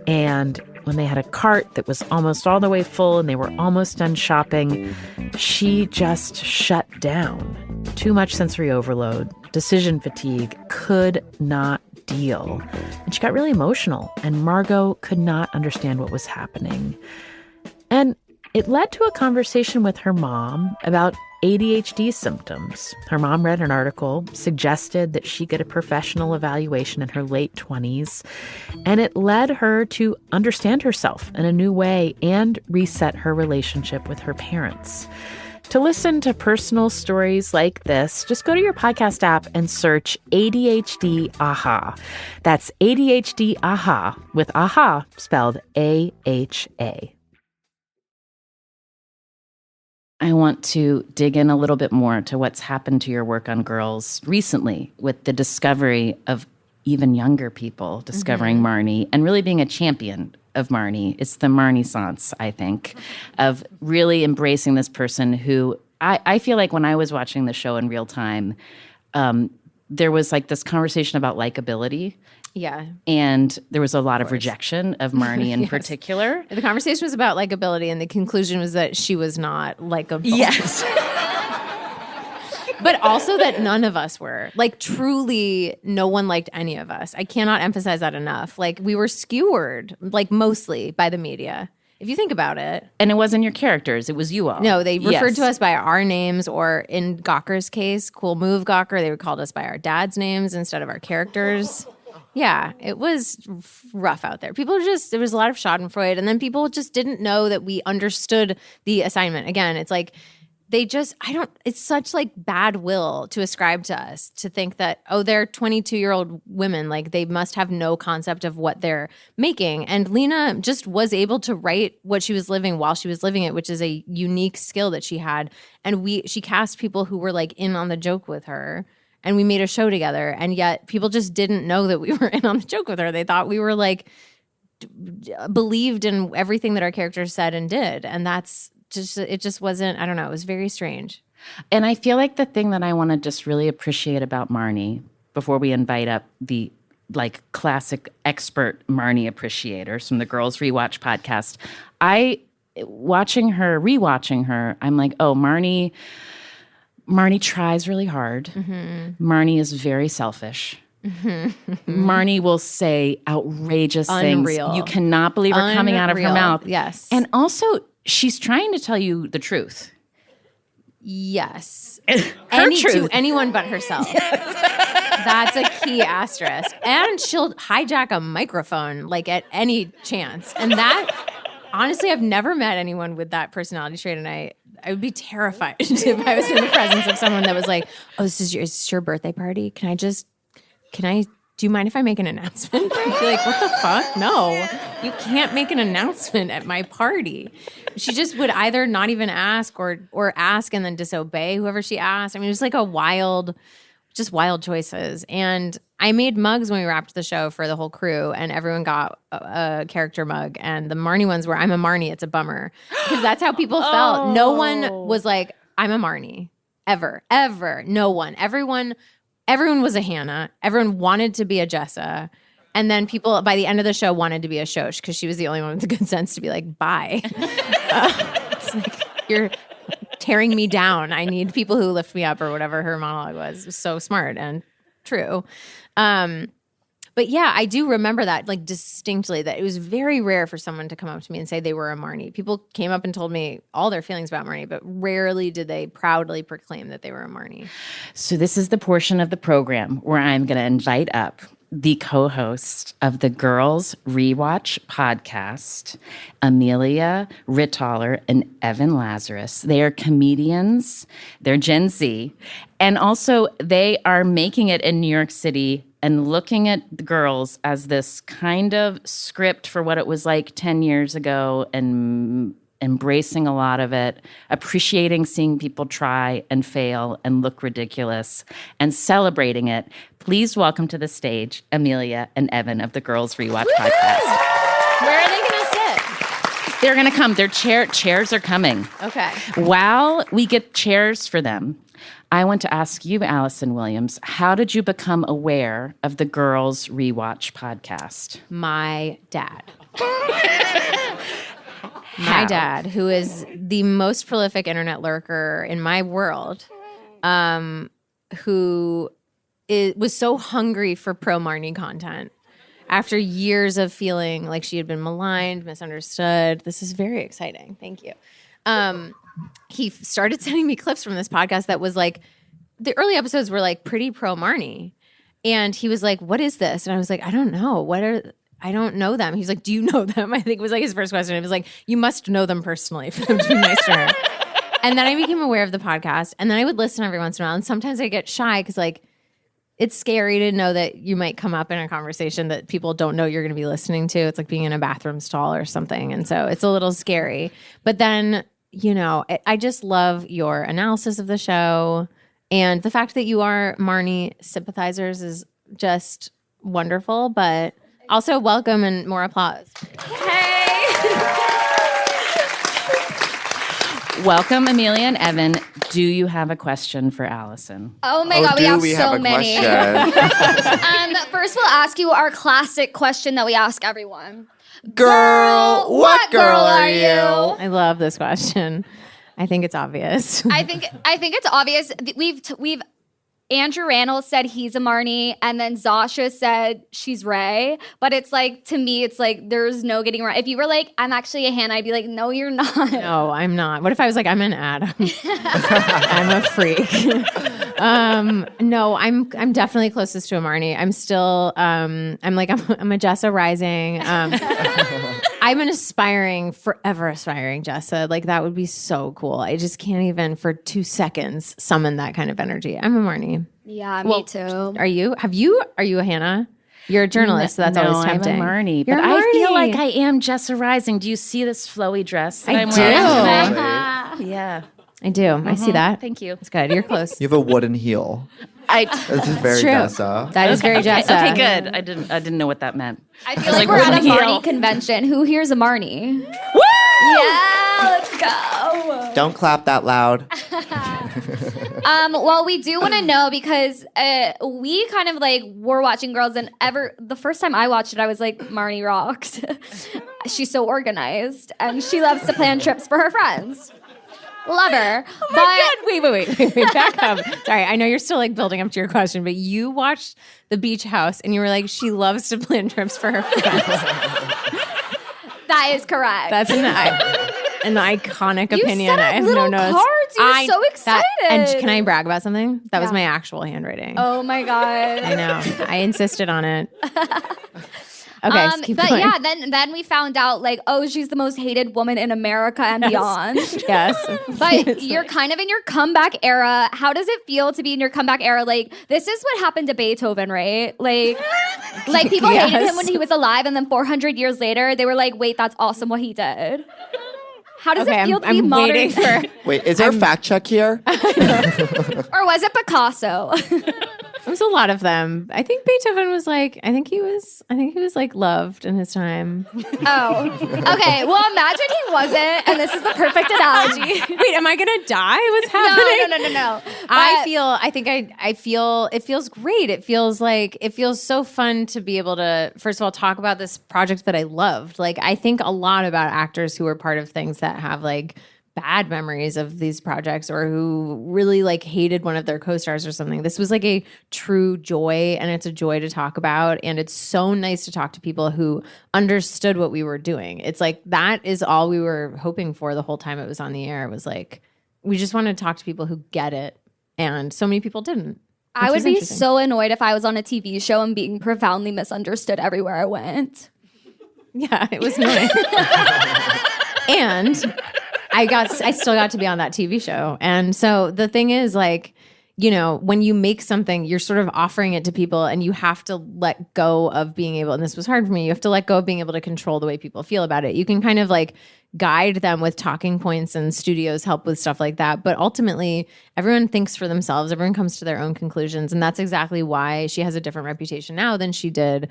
And when they had a cart that was almost all the way full and they were almost done shopping, she just shut down. Too much sensory overload, decision fatigue, could not deal. And she got really emotional, and Margot could not understand what was happening. And it led to a conversation with her mom about ADHD symptoms. Her mom read an article, suggested that she get a professional evaluation in her late 20s, and it led her to understand herself in a new way and reset her relationship with her parents. To listen to personal stories like this, just go to your podcast app and search ADHD AHA. That's ADHD AHA, with AHA spelled AHA. I want to dig in a little bit more to what's happened to your work on Girls recently with the discovery of even younger people discovering Marnie and really being a champion of Marnie. It's the Marnissance, I think, of really embracing this person who I feel like when I was watching the show in real time, there was like this conversation about likability. Yeah. And there was a lot of rejection of Marnie in Yes. particular. The conversation was about likability, and the conclusion was that she was not likable. Yes. But also that none of us were. Like, truly, no one liked any of us. I cannot emphasize that enough. Like, we were skewered, like, mostly by the media, if you think about it. And it wasn't your characters. It was you all. No, they referred Yes. to us by our names, or in Gawker's case, cool move Gawker, they called us by our dad's names instead of our characters. Yeah, it was rough out there. People just, there was a lot of schadenfreude, and then people just didn't know that we understood the assignment. Again, it's like, they just, it's such like bad will to ascribe to us to think that, oh, they're 22-year-old women. Like, they must have no concept of what they're making. And Lena just was able to write what she was living while she was living it, which is a unique skill that she had. And she cast people who were like in on the joke with her. And we made a show together, and yet people just didn't know that we were in on the joke with her. They thought we were like believed in everything that our characters said and did. And that's just, it just wasn't, I don't know, it was very strange. And I feel like the thing that I want to just really appreciate about Marnie, before we invite up the like classic expert Marnie appreciators from the Girls Rewatch podcast, rewatching her, I'm like, oh, Marnie tries really hard. Marnie is very selfish. Marnie will say outrageous Unreal. things. You cannot believe her coming out of her Unreal. mouth. Yes. And also, she's trying to tell you the truth. Yes. Truth. To anyone but herself. That's a key asterisk. And she'll hijack a microphone like at any chance. And that, honestly, I've never met anyone with that personality trait, and I would be terrified if I was in the presence of someone that was like, oh, is this your birthday party? Do you mind if I make an announcement? I'd be like, what the fuck? No, you can't make an announcement at my party. She just would either not even ask or ask and then disobey whoever she asked. I mean, it was like wild choices. And I made mugs when we wrapped the show for the whole crew, and everyone got a character mug. And the Marnie ones were, I'm a Marnie, it's a bummer. Because that's how people felt. No one was like, I'm a Marnie. Ever. No one. Everyone was a Hannah. Everyone wanted to be a Jessa. And then people, by the end of the show, wanted to be a Shosh because she was the only one with the good sense to be like, bye. It's like, you're tearing me down. I need people who lift me up, or whatever her monologue was. It was so smart and true. But yeah, I do remember that like distinctly, that it was very rare for someone to come up to me and say they were a Marnie. People came up and told me all their feelings about Marnie, but rarely did they proudly proclaim that they were a Marnie. So this is the portion of the program where I'm going to invite up the co-host of the Girls Rewatch podcast, Amelia, Ritthaler, and Evan Lazarus. They are comedians. They're Gen Z. And also they are making it in New York City and looking at the girls as this kind of script for what it was like 10 years ago, and embracing a lot of it, appreciating seeing people try and fail and look ridiculous, and celebrating it. Please welcome to the stage Amelia and Evan of the Girls Rewatch podcast. Where are they going to sit? They're going to come. Their chairs are coming. Okay. While we get chairs for them, I want to ask you, Allison Williams, how did you become aware of the Girls Rewatch podcast? My dad. My dad, who is the most prolific internet lurker in my world, who was so hungry for pro Marnie content after years of feeling like she had been maligned, misunderstood. This is very exciting. Thank you. He started sending me clips from this podcast that was like, the early episodes were like pretty pro Marnie. And he was like, what is this? And I was like, I don't know. I don't know them. He was like, do you know them? I think it was like his first question. It was like, you must know them personally for them to be nice to her. And then I became aware of the podcast. And then I would listen every once in a while. And sometimes I get shy because like, it's scary to know that you might come up in a conversation that people don't know you're going to be listening to. It's like being in a bathroom stall or something. And so it's a little scary. But then, you know, I just love your analysis of the show. And the fact that you are Marnie sympathizers is just wonderful. But also welcome and more applause. Welcome, Amelia and Evan. Do you have a question for Allison? Oh my God, we have so many. First, we'll ask you our classic question that we ask everyone. Girl, what girl are you? I love this question. I think it's obvious. I think it's obvious. We've Andrew Randall said he's a Marnie, and then Zasha said she's Ray. But it's like, to me, it's like there's no getting around. If you were like, I'm actually a Hannah, I'd be like, no, you're not. No, I'm not. What if I was like, I'm an Adam? I'm a freak. No, I'm definitely closest to a Marnie. I'm still, I'm a Jessa Rising. I'm an forever aspiring Jessa. Like, that would be so cool. I just can't even for 2 seconds summon that kind of energy. I'm a Marnie. Yeah, me too. Are you? Are you a Hannah? You're a journalist, so that's always tempting. I'm a Marnie. You're but a Marnie. I feel like I am Jessa Rising. Do you see this flowy dress that I'm do. wearing? Yeah. I do. I see that. Thank you. It's good. You're close. You have a wooden heel. This is very true. Jessa. That is very Jessa. Okay, good. I didn't know what that meant. I feel like we're at a Marnie convention. Who here's a Marnie? Woo! Yeah, let's go. Don't clap that loud. Well, we do want to know because we kind of like were watching Girls, and the first time I watched it, I was like, Marnie rocks. She's so organized, and she loves to plan trips for her friends. Love her. Oh my God. Wait. Back up. Sorry, I know you're still like building up to your question, but you watched The Beach House and you were like, she loves to plan trips for her friends. That is correct. That's an iconic opinion. I have no notes. Cards. You were so excited. And can I brag about something? That was my actual handwriting. Oh my God. I know. I insisted on it. Okay, keep going. Yeah, then we found out like, oh, she's the most hated woman in America and beyond. Yes. But you're kind of in your comeback era. How does it feel to be in your comeback era? Like, this is what happened to Beethoven, right? Like people hated him when he was alive, and then 400 years later, they were like, wait, that's awesome what he did. How does it feel to be modern? Wait, is there a fact check here? Or was it Picasso? It was a lot of them. I think Beethoven was like, I think he was like loved in his time. Oh, okay. Well, imagine he wasn't, and this is the perfect analogy. Wait, am I gonna die? What's happening? No. I feel it feels great. It feels so fun to be able to, first of all, talk about this project that I loved. Like, I think a lot about actors who were part of things that have like bad memories of these projects, or who really like hated one of their co-stars or something. This was like a true joy, and it's a joy to talk about, and it's so nice to talk to people who understood what we were doing. It's like, that is all we were hoping for the whole time it was on the air. It was like, we just wanted to talk to people who get it, and so many people didn't. I would be so annoyed if I was on a TV show and being profoundly misunderstood everywhere I went. Yeah, it was annoying. And I still got to be on that TV show. And so the thing is, like, you know, when you make something, you're sort of offering it to people, and you have to let go of being able, and this was hard for me, you have to let go of being able to control the way people feel about it. You can kind of like guide them with talking points, and studios help with stuff like that. But ultimately, everyone thinks for themselves. Everyone comes to their own conclusions. And that's exactly why she has a different reputation now than she did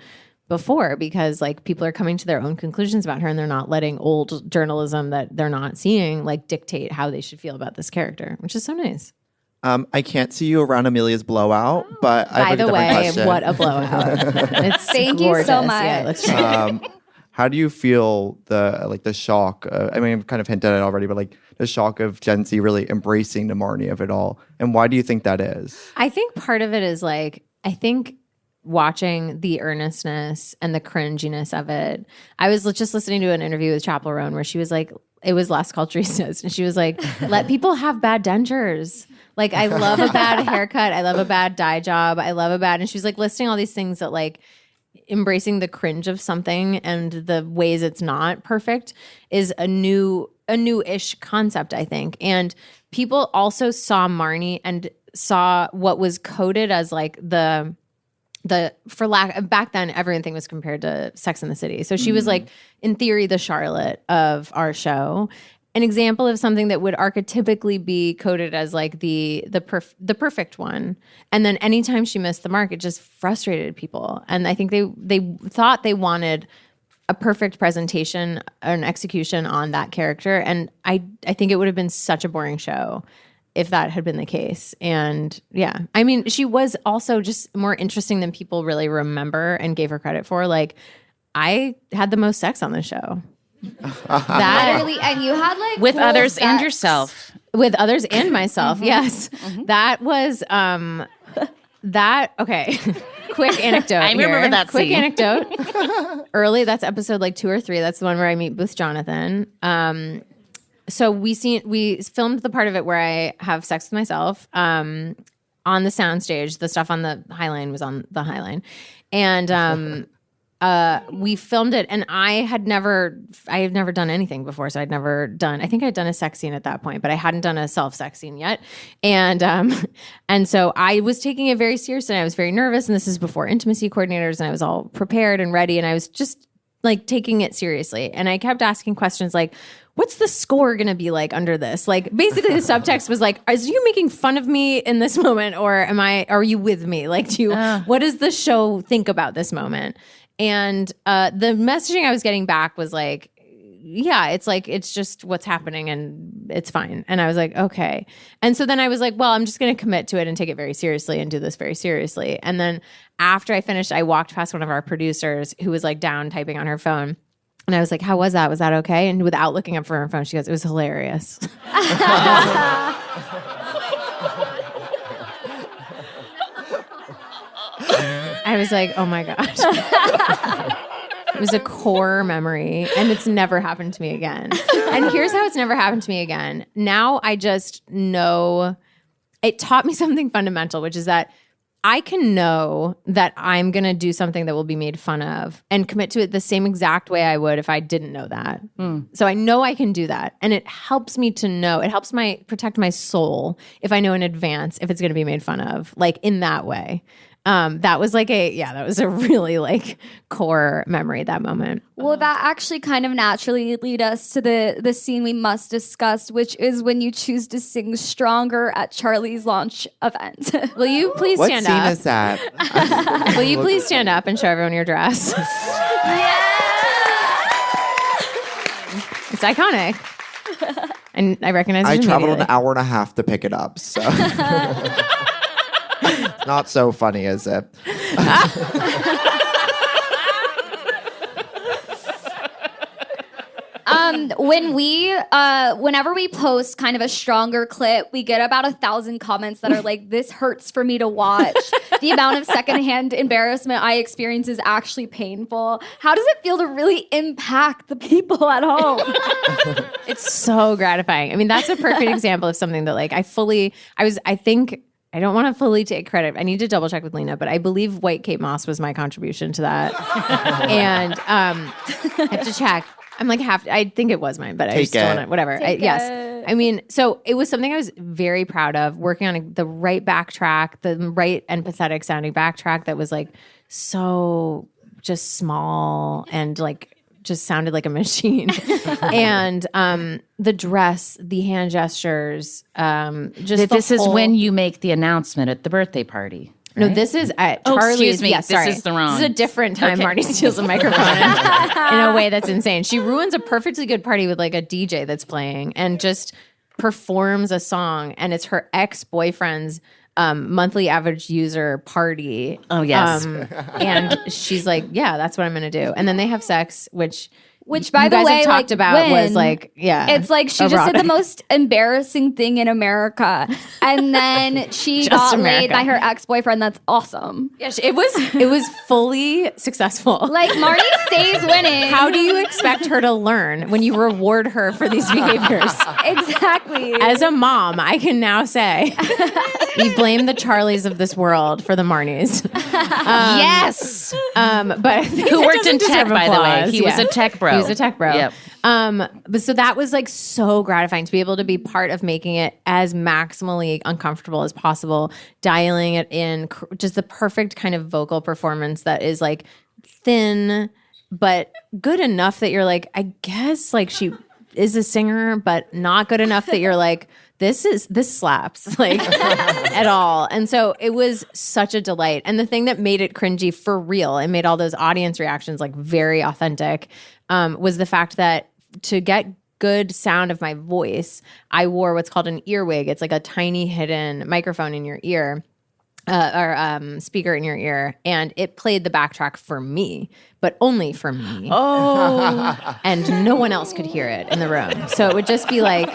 before, because like people are coming to their own conclusions about her and they're not letting old journalism that they're not seeing like dictate how they should feel about this character, which is so nice. I can't see you around Amelia's blowout, but I have By a the way, question. what a blowout. It's Thank you gorgeous. so much. Yeah, it looks great. How do you feel the shock? I mean, I've kind of hinted at it already, but like the shock of Gen Z really embracing the Marnie of it all, and why do you think that is? I think part of it is like, I think watching the earnestness and the cringiness of it. I was just listening to an interview with Chappell Roan where she was like, it was Las Culturistas, and she was like, let people have bad dentures. Like, I love a bad haircut. I love a bad dye job. I love a bad, and she was like listing all these things that like embracing the cringe of something and the ways it's not perfect is a new-ish concept, I think. And people also saw Marnie and saw what was coded as like the for lack back then everything was compared to Sex and the City. So she was like, in theory, the Charlotte of our show. An example of something that would archetypically be coded as like the perfect one. And then anytime she missed the mark, it just frustrated people. And I think they thought they wanted a perfect presentation, an execution on that character. And I think it would have been such a boring show if that had been the case. And yeah, I mean, she was also just more interesting than people really remember and gave her credit for. Like, I had the most sex on the show. Literally, and you had like with cool others and sex. yourself. With others and myself, yes. That was okay. Quick anecdote. I remember here. that Quick scene. anecdote. Early, that's episode like 2 or 3. That's the one where I meet Booth Jonathan. So we filmed the part of it where I have sex with myself on the soundstage. The stuff on the Highline was on the Highline, and we filmed it. And I had never done anything before, so I'd never done. I think I'd done a sex scene at that point, but I hadn't done a self-sex scene yet. And so I was taking it very seriously. And I was very nervous, and this is before intimacy coordinators, and I was all prepared and ready, and I was just like taking it seriously. And I kept asking questions like, what's the score going to be like under this? Like, basically the subtext was like, are you making fun of me in this moment, or are you with me? Like, what does the show think about this moment? And the messaging I was getting back was like, yeah, it's like, it's just what's happening and it's fine. And I was like, okay. And so then I was like, well, I'm just going to commit to it and take it very seriously and do this very seriously. And then after I finished, I walked past one of our producers who was like down typing on her phone. And I was like, how was that? Was that okay? And without looking up for her phone, she goes, it was hilarious. I was like, oh my gosh. It was a core memory, and it's never happened to me again. And here's how it's never happened to me again. Now I just know it taught me something fundamental, which is that I can know that I'm going to do something that will be made fun of and commit to it the same exact way I would if I didn't know that. So I know I can do that. And it helps me to know, it helps protect my soul if I know in advance if it's going to be made fun of, like in that way. That was a really like core memory, that moment. Well, that actually kind of naturally lead us to the scene we must discuss, which is when you choose to sing Stronger at Charlie's launch event. Will you please What stand scene up? is that? Will you please stand up and show everyone your dress? It's iconic. And I recognize it I traveled immediately. an hour and a half to pick it up, so it's not so funny, is it? Whenever we post kind of a Stronger clip, we get about 1,000 comments that are like, this hurts for me to watch. The amount of secondhand embarrassment I experience is actually painful. How does it feel to really impact the people at home? It's so gratifying. I mean, that's a perfect example of something that like I don't want to fully take credit. I need to double check with Lena, but I believe White Kate Moss was my contribution to that. And I have to check. I'm like I think it was mine, but I just don't want to, whatever. Yes. I mean, so it was something I was very proud of, working on the right backtrack, the right empathetic sounding backtrack that was like so just small and like just sounded like a machine. And the dress, the hand gestures, just this is when you make the announcement at the birthday party. No, this is at Oh, Charlie's. excuse me. Yeah, This sorry. is the wrong- This is a different time. Okay. Marnie steals a microphone in a way that's insane. She ruins a perfectly good party with like a DJ that's playing and just performs a song, and it's her ex-boyfriend's monthly average user party. Oh, yes. And she's like, yeah, that's what I'm going to do. And then they have sex, which by you the guys way, have talked like, about was when like, yeah, it's like she just did the most embarrassing thing in America, and then she Just got America. laid by her ex-boyfriend. That's awesome. Yeah, it was fully successful. Like Marnie stays winning. How do you expect her to learn when you reward her for these behaviors? Exactly. As a mom, I can now say we blame the Charlies of this world for the Marnies. Yes. But Who worked in tech, by the way. He was a tech bro. He was a tech bro. Yep. But so that was like so gratifying to be able to be part of making it as maximally uncomfortable as possible, dialing it in, just the perfect kind of vocal performance that is like thin, but good enough that you're like, I guess like she is a singer, but not good enough that you're like, this slaps like at all. And so it was such a delight. And the thing that made it cringy for real and made all those audience reactions like very authentic was the fact that to get good sound of my voice, I wore what's called an earwig. It's like a tiny hidden microphone in your ear. Or speaker in your ear, and it played the backtrack for me, but only for me. Oh. And no one else could hear it in the room. So it would just be like,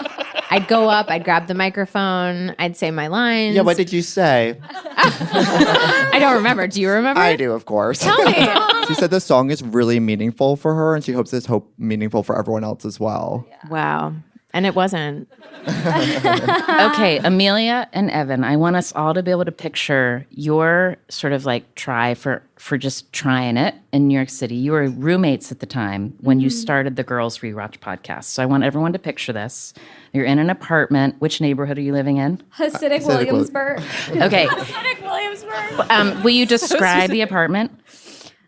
I'd go up, I'd grab the microphone, I'd say my lines. Yeah, what did you say? I don't remember. Do you remember? I do, of course. Tell me. She said the song is really meaningful for her, and she hopes it's meaningful for everyone else as well. Wow. And it wasn't. Okay, Amelia and Evan, I want us all to be able to picture your sort of like try for just trying it in New York City. You were roommates at the time when you started the Girls Rewatch podcast. So I want everyone to picture this. You're in an apartment. Which neighborhood are you living in? Hasidic Williamsburg. Okay. Hasidic Williamsburg. Will you describe the apartment?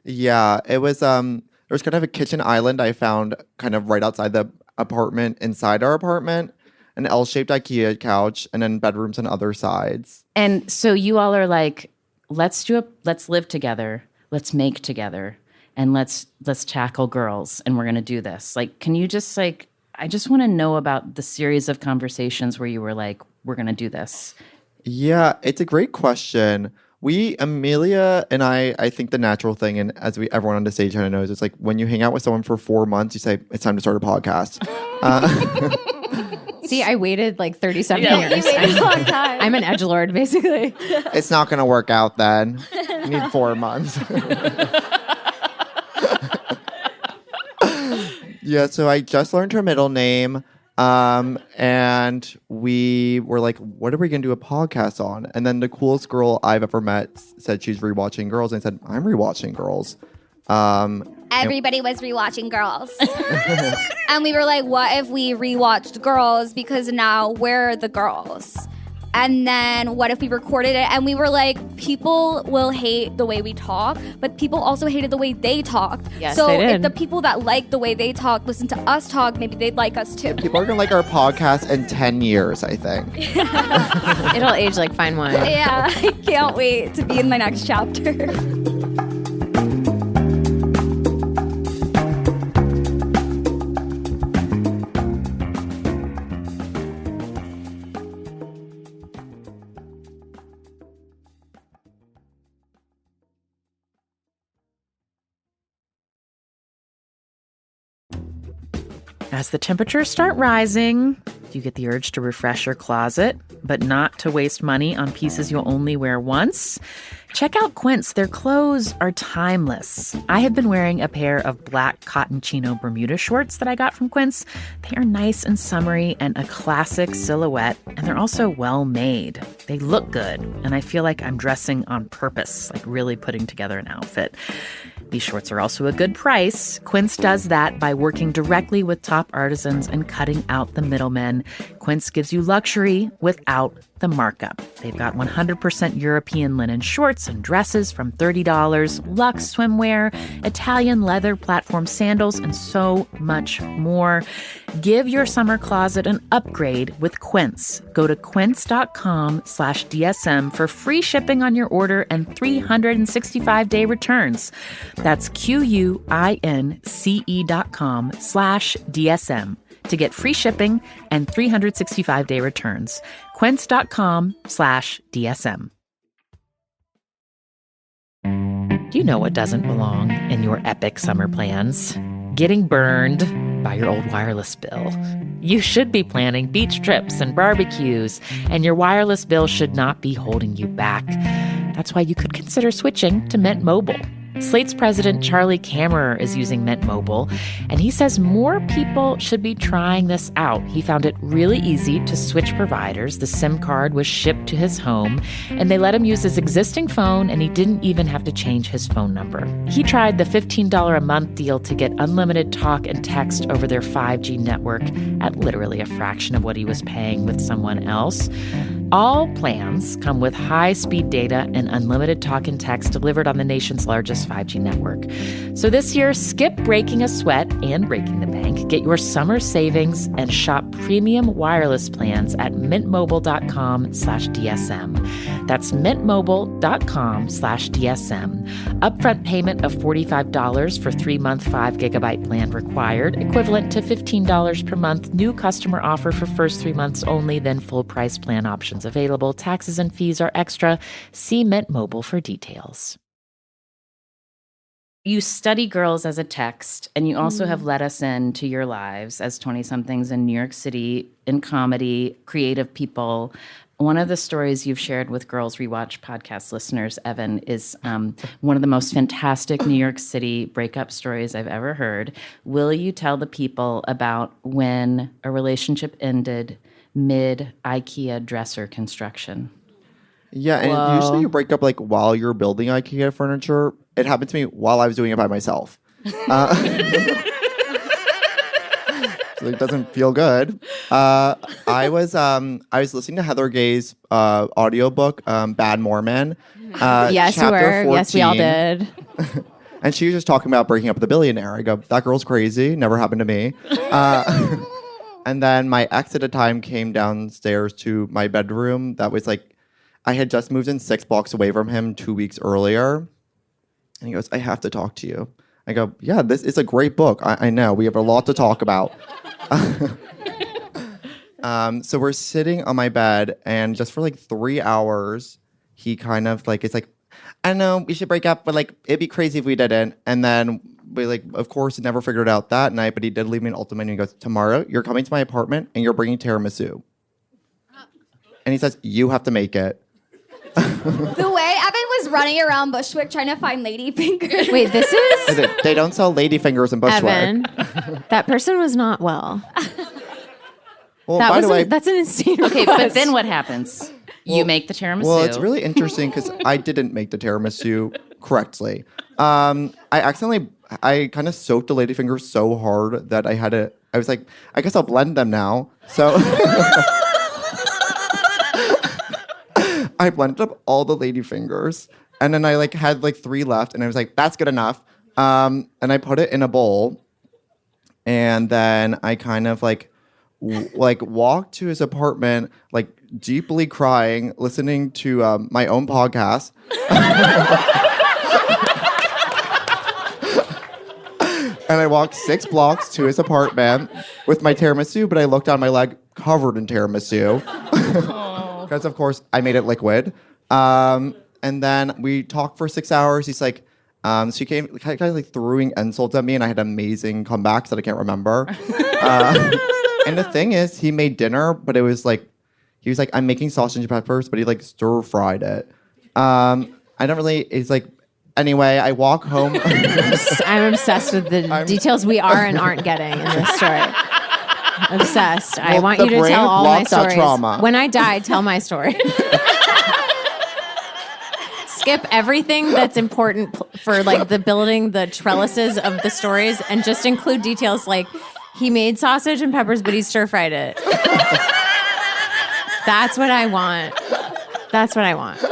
Yeah, it was there was kind of a kitchen island I found kind of right outside the apartment inside our apartment, an L-shaped IKEA couch, and then bedrooms on other sides. And so you all are like, let's live together, let's make together, and let's tackle girls, and we're gonna do this. Like, can you just like, I just want to know about the series of conversations where you were like, we're gonna do this. Yeah, it's a great question. Amelia and I think the natural thing, and as everyone on the stage kind of knows, it's like when you hang out with someone for 4 months, you say, it's time to start a podcast. See, I waited like 37 You years. waited a long time. I'm an edgelord, basically. It's not going to work out then. You need 4 months. Yeah, so I just learned her middle name. And we were like, what are we going to do a podcast on? And then the coolest girl I've ever met said she's rewatching Girls. And I said, I'm rewatching Girls. Everybody was rewatching Girls. And we were like, what if we rewatched Girls because now we're the girls? And then what if we recorded it? And we were like, people will hate the way we talk, but people also hated the way they talked. Yes, so they did. if the people that like the way they talk listen to us talk, maybe they'd like us too. People are going to like our podcast in 10 years, I think. It'll age like fine wine. Yeah, I can't wait to be in my next chapter. As the temperatures start rising, you get the urge to refresh your closet, but not to waste money on pieces you'll only wear once. Check out Quince. Their clothes are timeless. I have been wearing a pair of black cotton chino Bermuda shorts that I got from Quince. They are nice and summery and a classic silhouette, and they're also well made. They look good, and I feel like I'm dressing on purpose, like really putting together an outfit. These shorts are also a good price. Quince does that by working directly with top artisans and cutting out the middlemen. again. Quince gives you luxury without the markup. They've got 100% European linen shorts and dresses from $30, luxe swimwear, Italian leather platform sandals, and so much more. Give your summer closet an upgrade with Quince. Go to quince.com/DSM for free shipping on your order and 365-day returns. That's QUINCE.com/DSM to get free shipping and 365-day returns. Quince.com/DSM. Do you know what doesn't belong in your epic summer plans? Getting burned by your old wireless bill. You should be planning beach trips and barbecues, and your wireless bill should not be holding you back. That's why you could consider switching to Mint Mobile. Slate's president, Charlie Kammerer, is using Mint Mobile, and he says more people should be trying this out. He found it really easy to switch providers. The SIM card was shipped to his home, and they let him use his existing phone, and he didn't even have to change his phone number. He tried the $15 a month deal to get unlimited talk and text over their 5G network at literally a fraction of what he was paying with someone else. All plans come with high-speed data and unlimited talk and text delivered on the nation's largest 5G network. So this year, skip breaking a sweat and breaking the bank. Get your summer savings and shop premium wireless plans at mintmobile.com/DSM. That's mintmobile.com/DSM. Upfront payment of $45 for 3-month 5-gigabyte plan required, equivalent to $15 per month. New customer offer for first 3 months only, then full price plan options available. Taxes and fees are extra. See Mint Mobile for details. You study girls as a text, and you also have let us into your lives as 20-somethings in New York City, in comedy, creative people. One of the stories you've shared with Girls Rewatch podcast listeners, Evan, is one of the most fantastic New York City breakup stories I've ever heard. Will you tell the people about when a relationship ended mid-IKEA dresser construction? Yeah, and usually you break up like while you're building IKEA furniture. It happened to me while I was doing it by myself. So it doesn't feel good. I was listening to Heather Gay's audiobook, Bad Mormon. Yes, you were. 14. Yes, we all did. And she was just talking about breaking up with a billionaire. I go, that girl's crazy. Never happened to me. And then my ex at the time came downstairs to my bedroom. That was like, I had just moved in 6 blocks away from him 2 weeks earlier. And he goes, I have to talk to you. I go, yeah, this is a great book. I know. We have a lot to talk about. So we're sitting on my bed, and just for like 3 hours, he kind of like, it's like, I know we should break up, but like, it'd be crazy if we didn't. And then we like, of course, never figured it out that night, but he did leave me an ultimatum. He goes, tomorrow, you're coming to my apartment, and you're bringing tiramisu. And he says, you have to make it. The way Evan was running around Bushwick trying to find ladyfingers. Wait, this is... They don't sell ladyfingers in Bushwick. Evan, that person was not well. Well, by the way... That's an insane Okay, but then what happens? You make the tiramisu. Well, it's really interesting because I didn't make the tiramisu correctly. I kind of soaked the ladyfingers so hard that I was like, I guess I'll blend them now. So... I blended up all the ladyfingers, and then I like had like 3 left, and I was like, that's good enough. And I put it in a bowl, and then I kind of like walked to his apartment, like deeply crying, listening to my own podcast. And I walked 6 blocks to his apartment with my tiramisu, but I looked down my leg covered in tiramisu. Because, of course, I made it liquid. And then we talked for 6 hours. He's like, so he came kind of like throwing insults at me, and I had amazing comebacks that I can't remember. And the thing is, he made dinner, but it was like, he was like, I'm making sausage and peppers, but he like stir-fried it. It's like, anyway, I walk home. I'm obsessed with the details we are and aren't getting in this story. Obsessed. I want you to tell all my stories. Trauma. When I die, tell my story. Skip everything that's important for like the building, the trellises of the stories, and just include details like He made sausage and peppers, but he stir-fried it. That's what I want. That's what I want.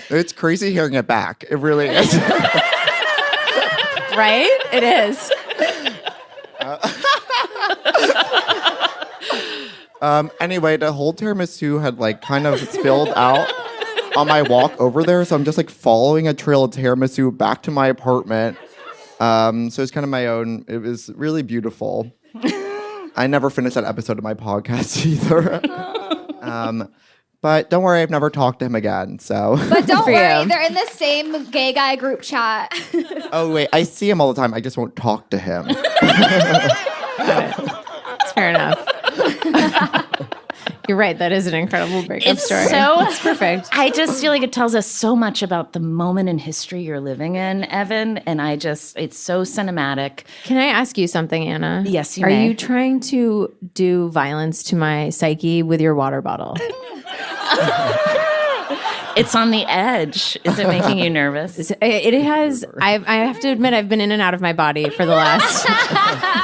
It's crazy hearing it back. It really is. Right? It is. Anyway, the whole tiramisu had like kind of spilled out on my walk over there, so I'm just like following a trail of tiramisu back to my apartment. So it's kind of my own. It was really beautiful. I never finished that episode of my podcast either. But don't worry, I've never talked to him again. So, But don't worry, they're in the same gay guy group chat. oh wait, I see him all the time. I just won't talk to him. It's fair enough. You're right. That is an incredible breakup story. It's perfect. I just feel like it tells us so much about the moment in history you're living in, Evan. And it's so cinematic. Can I ask you something, Anna? Yes, you Are may. you trying to do violence to my psyche with your water bottle? It's on the edge. Is it making you nervous? It has. I have to admit, I've been in and out of my body for the last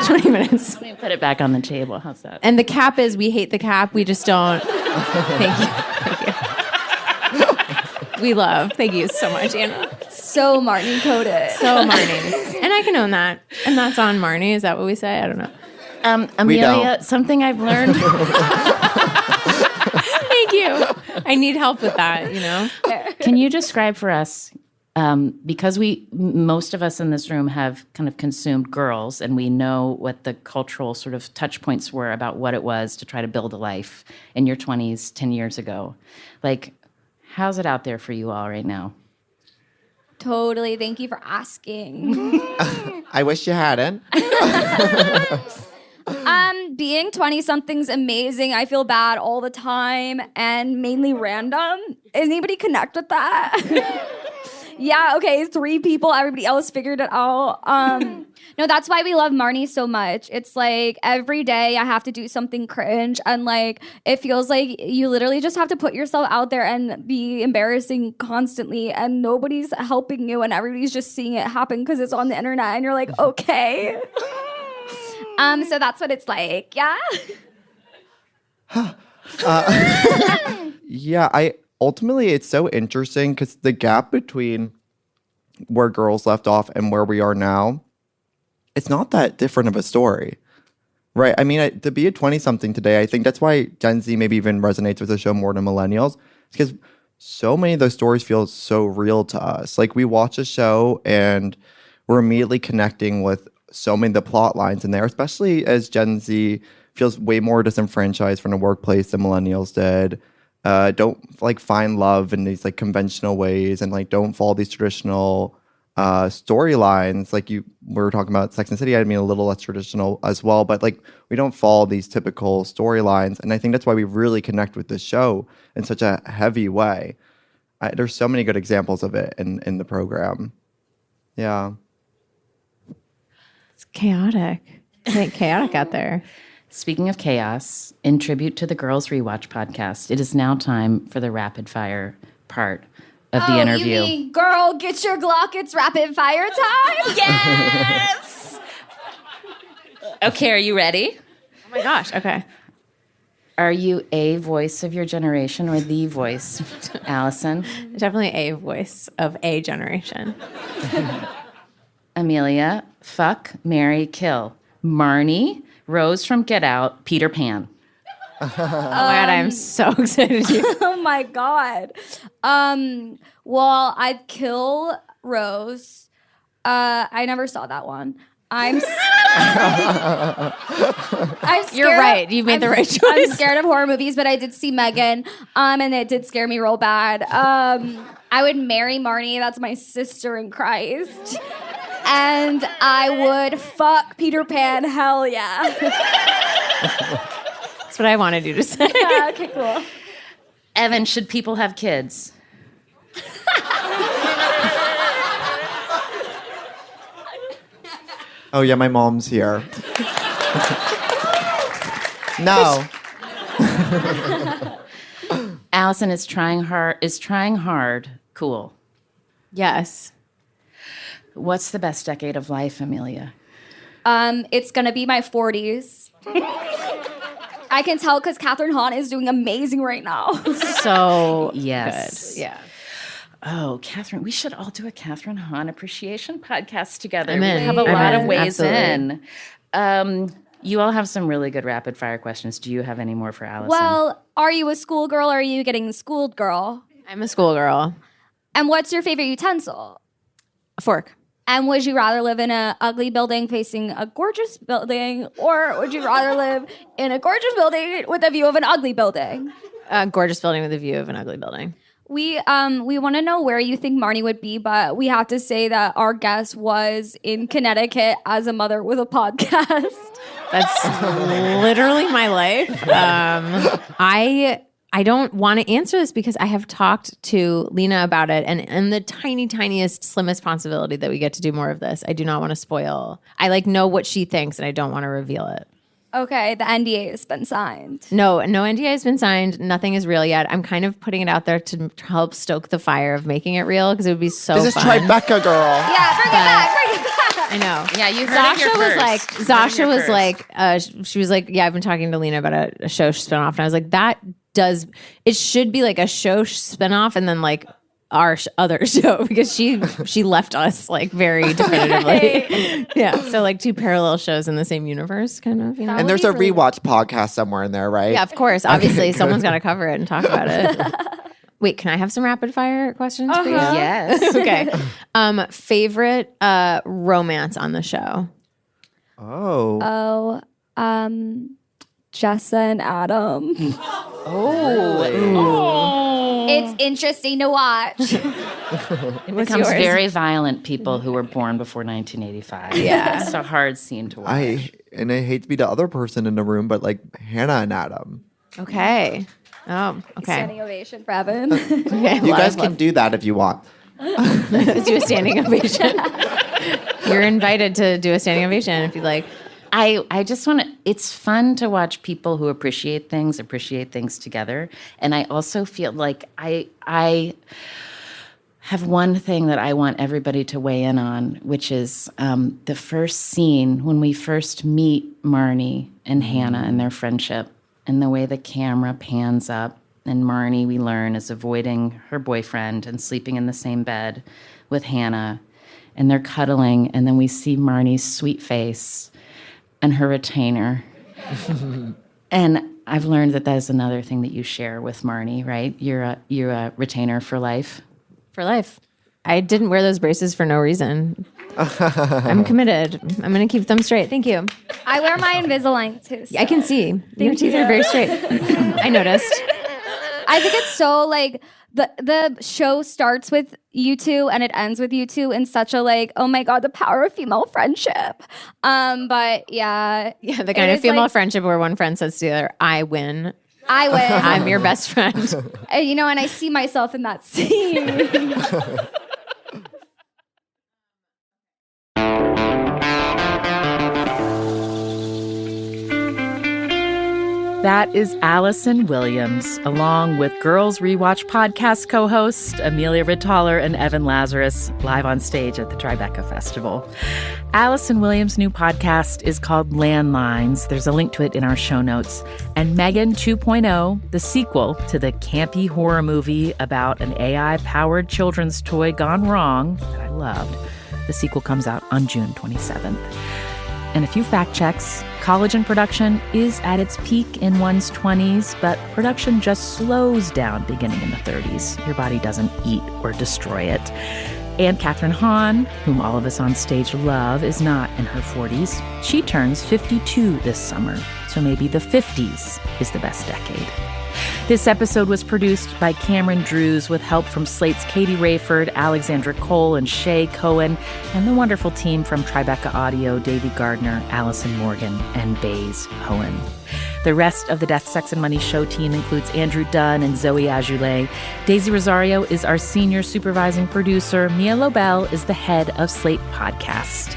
20 minutes. Let me put it back on the table. How's that? And the cap is, we hate the cap. We just don't. Thank you. We love. Thank you so much, Anna. So Marnie coded. So Marnie. And I can own that. And that's on Marnie. Is that what we say? I don't know. Amelia, something I've learned. Thank you. I need help with that, Can you describe for us, because most of us in this room have kind of consumed Girls, and we know what the cultural sort of touch points were about what it was to try to build a life in your 20s 10 years ago. Like, how's it out there for you all right now? Totally. Thank you for asking. I wish you hadn't. Being 20-something's amazing. I feel bad all the time and mainly random. Does anybody connect with that? Yeah, okay, 3 people. Everybody else figured it out. No, that's why we love Marnie so much. It's like every day I have to do something cringe, and like it feels like you literally just have to put yourself out there and be embarrassing constantly, and nobody's helping you, and everybody's just seeing it happen because it's on the internet, and you're like, okay. So that's what it's like, yeah. Yeah, ultimately it's so interesting because the gap between where Girls left off and where we are now, it's not that different of a story, right? I mean, to be a 20-something today, I think that's why Gen Z maybe even resonates with the show more than millennials, because so many of those stories feel so real to us. Like, we watch a show and we're immediately connecting with so many of the plot lines in there, especially as Gen Z feels way more disenfranchised from the workplace than millennials did. Don't like find love in these like conventional ways, and like don't follow these traditional storylines. Like we were talking about Sex and the City, I mean a little less traditional as well, but like we don't follow these typical storylines. And I think that's why we really connect with this show in such a heavy way. There's so many good examples of it in the program. Yeah. It's chaotic. It's chaotic out there. Speaking of chaos, in tribute to the Girls Rewatch podcast, it is now time for the rapid fire part of the interview. You mean, girl, get your Glock, it's rapid fire time? Yes! Okay, are you ready? Oh my gosh, okay. Are you a voice of your generation or the voice, Allison? Definitely a voice of a generation. Amelia, fuck, marry, kill. Marnie, Rose from Get Out, Peter Pan. Oh my God, I'm so excited. Oh my God. Well, I'd kill Rose. I never saw that one. I'm scared. You're right. You made the right choice. I'm scared of horror movies, but I did see Megan, and it did scare me real bad. I would marry Marnie. That's my sister in Christ. And I would fuck Peter Pan. Hell yeah. That's what I wanted you to say. Yeah, okay, cool. Evan, should people have kids? Oh yeah, my mom's here. No. Allison is trying hard. Cool. Yes. What's the best decade of life, Amelia? It's gonna be my 40s. I can tell because Catherine Hahn is doing amazing right now. So yes. Good. Yeah. Oh, Catherine, we should all do a Catherine Hahn appreciation podcast together. I'm We in. have a I'm lot in. of ways Absolutely. in. You all have some really good rapid fire questions. Do you have any more for Allison? Well, are you a schoolgirl or are you getting schooled girl? I'm a schoolgirl. And what's your favorite utensil? A fork. And would you rather live in an ugly building facing a gorgeous building, or would you rather live in a gorgeous building with a view of an ugly building? A gorgeous building with a view of an ugly building. We want to know where you think Marnie would be, but we have to say that our guest was in Connecticut as a mother with a podcast. That's literally my life. I don't want to answer this because I have talked to Lena about it, and the tiniest, slimmest possibility that we get to do more of this. I do not want to spoil. I know what she thinks, and I don't want to reveal it. Okay, the NDA has been signed. No NDA has been signed. Nothing is real yet. I'm kind of putting it out there to help stoke the fire of making it real because it would be so fun. This is Tribeca, girl. Yeah, bring it back. I know. Yeah, you heard Zasha was like, she was like, yeah, I've been talking to Lena about a show spinoff, and I was like, it should be like a show spinoff, and then like our other show because she left us like very definitively. Yeah, so like two parallel shows in the same universe, kind of. You know? And there's a rewatch podcast somewhere in there, right? Yeah, of course. Obviously, someone's got to cover it and talk about it. Wait, can I have some rapid fire questions for you? Yes. Okay. Favorite romance on the show? Oh. Jessa and Adam. Oh. It's interesting to watch. It becomes very violent people who were born before 1985. Yeah. It's a hard scene to watch. I hate to be the other person in the room, but like Hannah and Adam. Okay. Oh, okay. Standing ovation for Evan. Okay, You guys can do that if you want. Let's do a standing ovation. You're invited to do a standing ovation if you'd like. I just want to, it's fun to watch people who appreciate things together. And I also feel like I have one thing that I want everybody to weigh in on, which is the first scene when we first meet Marnie and Hannah and their friendship, and the way the camera pans up, and Marnie, we learn, is avoiding her boyfriend and sleeping in the same bed with Hannah, and they're cuddling, and then we see Marnie's sweet face and her retainer. And I've learned that is another thing that you share with Marnie, right? You're a retainer for life. For life. I didn't wear those braces for no reason. I'm committed. I'm going to keep them straight. Thank you. I wear my Invisalign too. So. I can see. Your teeth are very straight. I noticed. I think it's so like the show starts with you two and it ends with you two in such a like, oh my God, the power of female friendship. But yeah. Yeah, the kind of female friendship where one friend says to the other, I win. I'm your best friend. And I see myself in that scene. That is Allison Williams, along with Girls Rewatch podcast co-host Amelia Ritthaler and Evan Lazarus, live on stage at the Tribeca Festival. Allison Williams' new podcast is called Landlines. There's a link to it in our show notes. And Megan 2.0, the sequel to the campy horror movie about an AI-powered children's toy gone wrong that I loved. The sequel comes out on June 27th. And a few fact checks. College and production is at its peak in one's 20s, but production just slows down beginning in the 30s. Your body doesn't eat or destroy it. And Catherine Hahn, whom all of us on stage love, is not in her 40s. She turns 52 this summer, so maybe the 50s is the best decade. This episode was produced by Cameron Drews with help from Slate's Katie Rayford, Alexandra Cohl, and Shay Cohen, and the wonderful team from Tribeca Audio, Davy Gardner, Allison Morgan, and Baiz, Hoen. The rest of the Death, Sex, and Money show team includes Andrew Dunn and Zoe Azoulay. Daisy Rosario is our senior supervising producer. Mia Lobel is the head of Slate Podcast.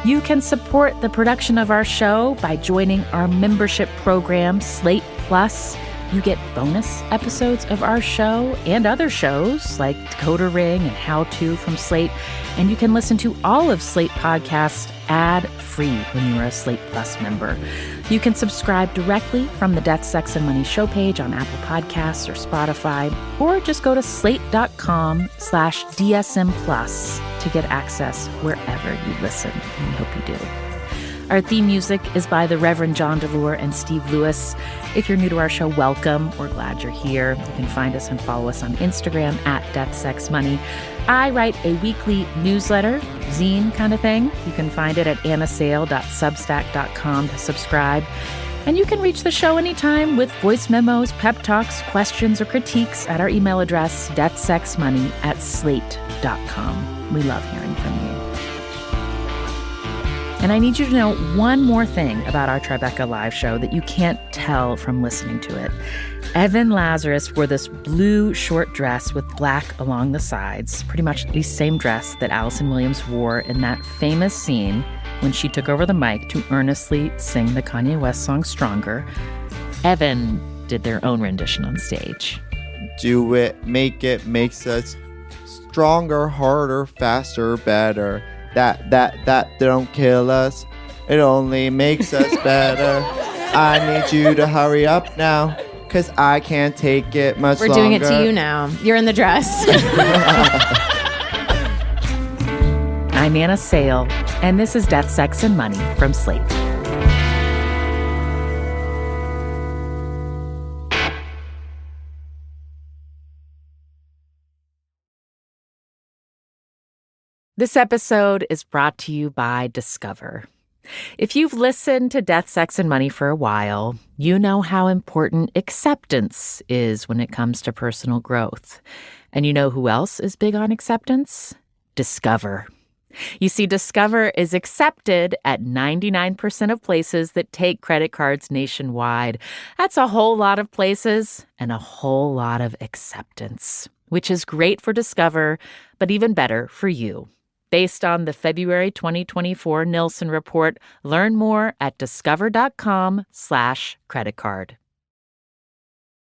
You can support the production of our show by joining our membership program, Slate Plus. You get bonus episodes of our show and other shows like Decoder Ring and How To from Slate. And you can listen to all of Slate podcasts ad-free when you are a Slate Plus member. You can subscribe directly from the Death, Sex, and Money show page on Apple Podcasts or Spotify, or just go to slate.com/DSM Plus to get access wherever you listen. And we hope you do. Our theme music is by the Reverend John DeLore and Steve Lewis. If you're new to our show, welcome. We're glad you're here. You can find us and follow us on Instagram at Death, Sex, Money. I write a weekly newsletter, zine kind of thing. You can find it at annasale.substack.com to subscribe. And you can reach the show anytime with voice memos, pep talks, questions, or critiques at our email address, deathsexmoney@slate.com. We love hearing from you. And I need you to know one more thing about our Tribeca live show that you can't tell from listening to it. Evan Lazarus wore this blue short dress with black along the sides, pretty much the same dress that Allison Williams wore in that famous scene when she took over the mic to earnestly sing the Kanye West song Stronger. Evan did their own rendition on stage. Do it, makes us stronger, harder, faster, better. That don't kill us. It only makes us better. I need you to hurry up now, because I can't take it much longer. We're doing it to you now. You're in the dress. I'm Anna Sale, and this is Death, Sex, and Money from Slate. This episode is brought to you by Discover. If you've listened to Death, Sex, and Money for a while, you know how important acceptance is when it comes to personal growth. And you know who else is big on acceptance? Discover. You see, Discover is accepted at 99% of places that take credit cards nationwide. That's a whole lot of places and a whole lot of acceptance, which is great for Discover, but even better for you. Based on the February 2024 Nielsen report, learn more at discover.com/creditcard.